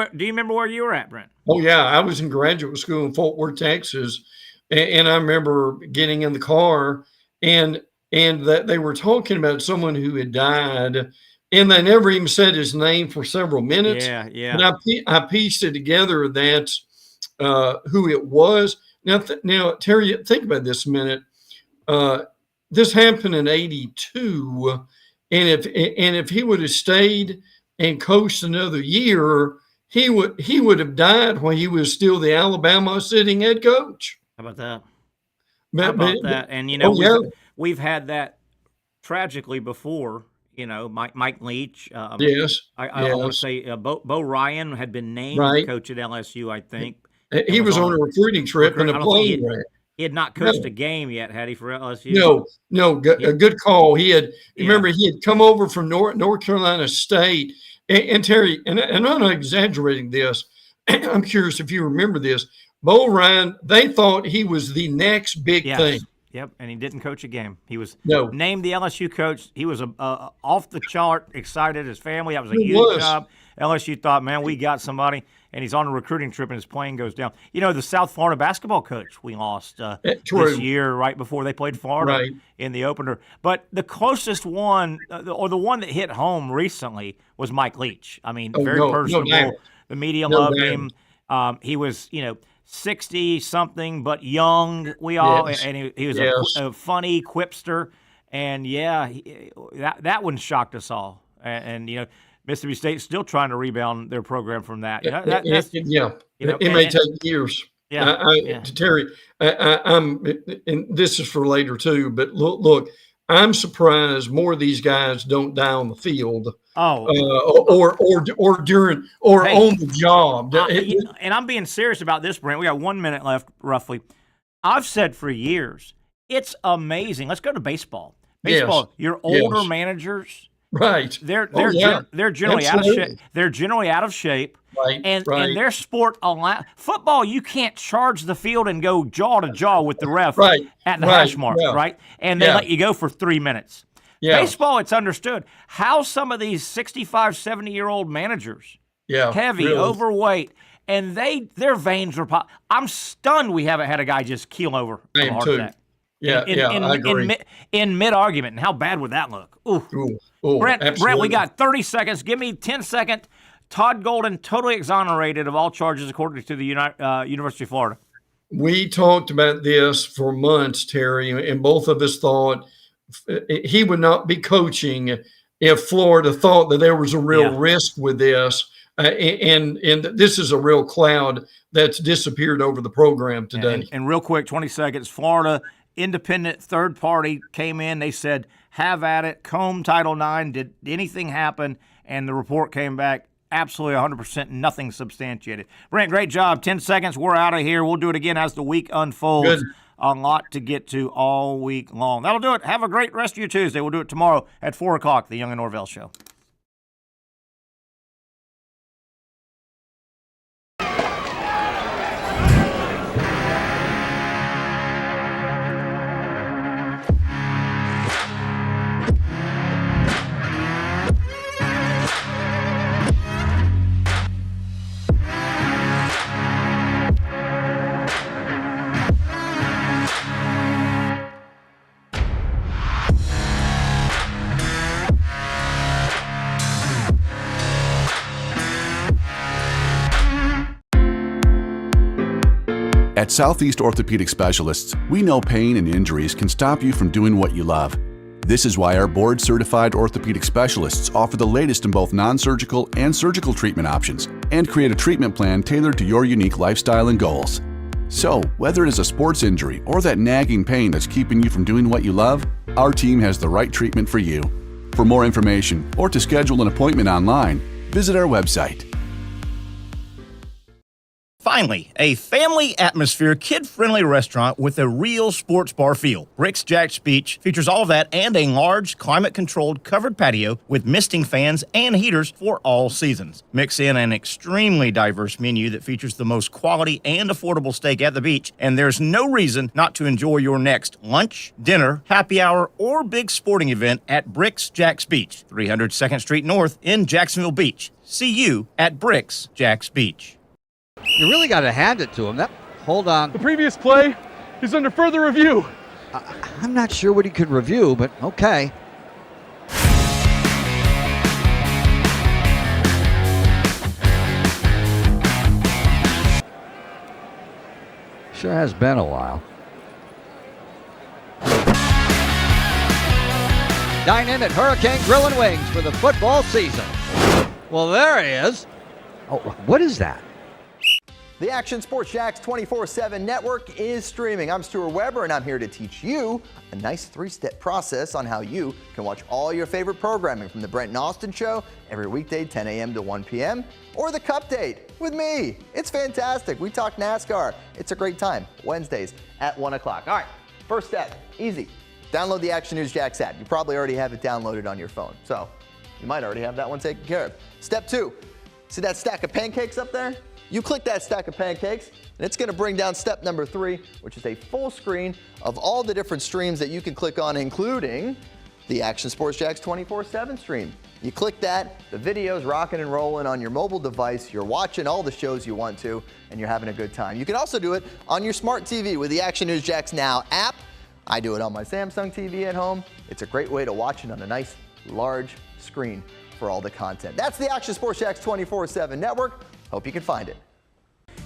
where you were at, Brent? Oh yeah, I was in graduate school in Fort Worth, Texas, and I remember getting in the car and that they were talking about someone who had died, and they never even said his name for several minutes. Yeah. And I pieced it together. That's who it was. Now, Terry, think about this a minute. This happened in '82. And if he would have stayed and coached another year, he would have died when he was still the Alabama sitting head coach. How about that? And we've had that tragically before. Mike Leach. Yes. I want to say Bo Ryan had been named coach at LSU. I think he was on a recruiting trip and a plane wreck. He had not coached a game yet, had he, for LSU? No, a good call. He had. Remember, he had come over from North Carolina State. And Terry, and I'm not exaggerating this. I'm curious if you remember this. Bo Ryan, they thought he was the next big thing. Yep, and he didn't coach a game. He was named the LSU coach. He was off the chart, excited. His family, that was a huge job. LSU thought, man, we got somebody. And he's on a recruiting trip, and his plane goes down. The South Florida basketball coach we lost this year right before they played Florida in the opener. But the closest one, or the one that hit home recently, was Mike Leach. I mean, very personable. The media loved him. He was, 60-something, but young. And he was a funny quipster. And, that one shocked us all. And Mississippi State still trying to rebound their program from that. It may take years. Terry, and this is for later too. But look, I'm surprised more of these guys don't die on the field. Or during on the job. And I'm being serious about this, Brent. We got 1 minute left, roughly. I've said for years, it's amazing. Let's go to baseball. Your older managers. Right. They're generally out of shape. They're generally out of shape. Right. And their sport football, you can't charge the field and go jaw to jaw with the ref at the hash mark, right? And they let you go for 3 minutes. Yeah. Baseball, it's understood how some of these 65, 70-year-old managers, heavy, overweight, and their veins are pop. I'm stunned we haven't had a guy just keel over from a heart attack. I agree. In mid-argument, and how bad would that look? Ooh, Brent, we got 30 seconds. Give me 10 seconds. Todd Golden, totally exonerated of all charges according to the University of Florida. We talked about this for months, Terry, and both of us thought he would not be coaching if Florida thought that there was a real risk with this. And this is a real cloud that's disappeared over the program today. And real quick, 20 seconds, Florida independent third party came in. They said, have at it. Comb Title IX. Did anything happen? And the report came back absolutely 100%, nothing substantiated. Brent, great job. 10 seconds. We're out of here. We'll do it again as the week unfolds. Good. A lot to get to all week long. That'll do it. Have a great rest of your Tuesday. We'll do it tomorrow at 4 o'clock, the Young and Norvelle Show. At Southeast Orthopedic Specialists, we know pain and injuries can stop you from doing what you love. This is why our board-certified orthopedic specialists offer the latest in both non-surgical and surgical treatment options and create a treatment plan tailored to your unique lifestyle and goals. So, whether it is a sports injury or that nagging pain that's keeping you from doing what you love, our team has the right treatment for you. For more information or to schedule an appointment online, visit our website. Finally, a family atmosphere, kid-friendly restaurant with a real sports bar feel. Bricks Jack's Beach features all that and a large, climate-controlled covered patio with misting fans and heaters for all seasons. Mix in an extremely diverse menu that features the most quality and affordable steak at the beach, and there's no reason not to enjoy your next lunch, dinner, happy hour, or big sporting event at Bricks Jack's Beach, 300 2nd Street North in Jacksonville Beach. See you at Bricks Jack's Beach. You really got to hand it to him. Hold on. The previous play is under further review. I'm not sure what he could review, but okay. Sure has been a while. Dine in at Hurricane Grill and Wings for the football season. Well, there he is. Oh, what is that? The Action Sports Jax 24/7 network is streaming. I'm Stuart Weber, and I'm here to teach you a nice three-step process on how you can watch all your favorite programming from the Brent and Austin Show every weekday 10 a.m. to 1 p.m. or the Cup Date with me. It's fantastic. We talk NASCAR. It's a great time. Wednesdays at 1 o'clock. All right, first step, easy. Download the Action News Jax app. You probably already have it downloaded on your phone, so you might already have that one taken care of. Step 2, see that stack of pancakes up there? You click that stack of pancakes, and it's going to bring down step number 3, which is a full screen of all the different streams that you can click on, including the Action Sports Jax 24/7 stream. You click that, the video's rocking and rolling on your mobile device, you're watching all the shows you want to, and you're having a good time. You can also do it on your smart TV with the Action News Jax Now app. I do it on my Samsung TV at home. It's a great way to watch it on a nice, large screen for all the content. That's the Action Sports Jax 24/7 network. Hope you can find it.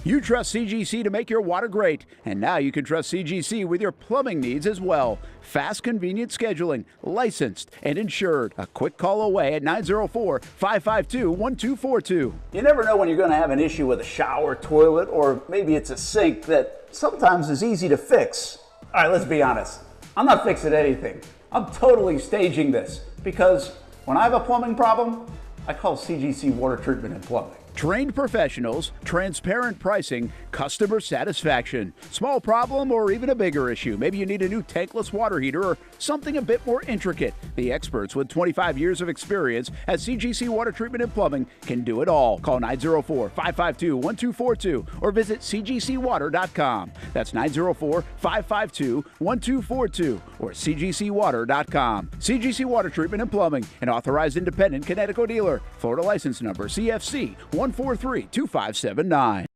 You trust CGC to make your water great, and now you can trust CGC with your plumbing needs as well. Fast, convenient scheduling, licensed and insured. A quick call away at 904-552-1242. You never know when you're going to have an issue with a shower, toilet, or maybe it's a sink that sometimes is easy to fix. All right, let's be honest. I'm not fixing anything. I'm totally staging this because when I have a plumbing problem, I call CGC Water Treatment and Plumbing. Trained professionals, transparent pricing, customer satisfaction. Small problem or even a bigger issue. Maybe you need a new tankless water heater or something a bit more intricate. The experts with 25 years of experience at CGC Water Treatment and Plumbing can do it all. Call 904-552-1242 or visit cgcwater.com. That's 904-552-1242 or cgcwater.com. CGC Water Treatment and Plumbing, an authorized independent Connecticut dealer. Florida license number CFC 1432579.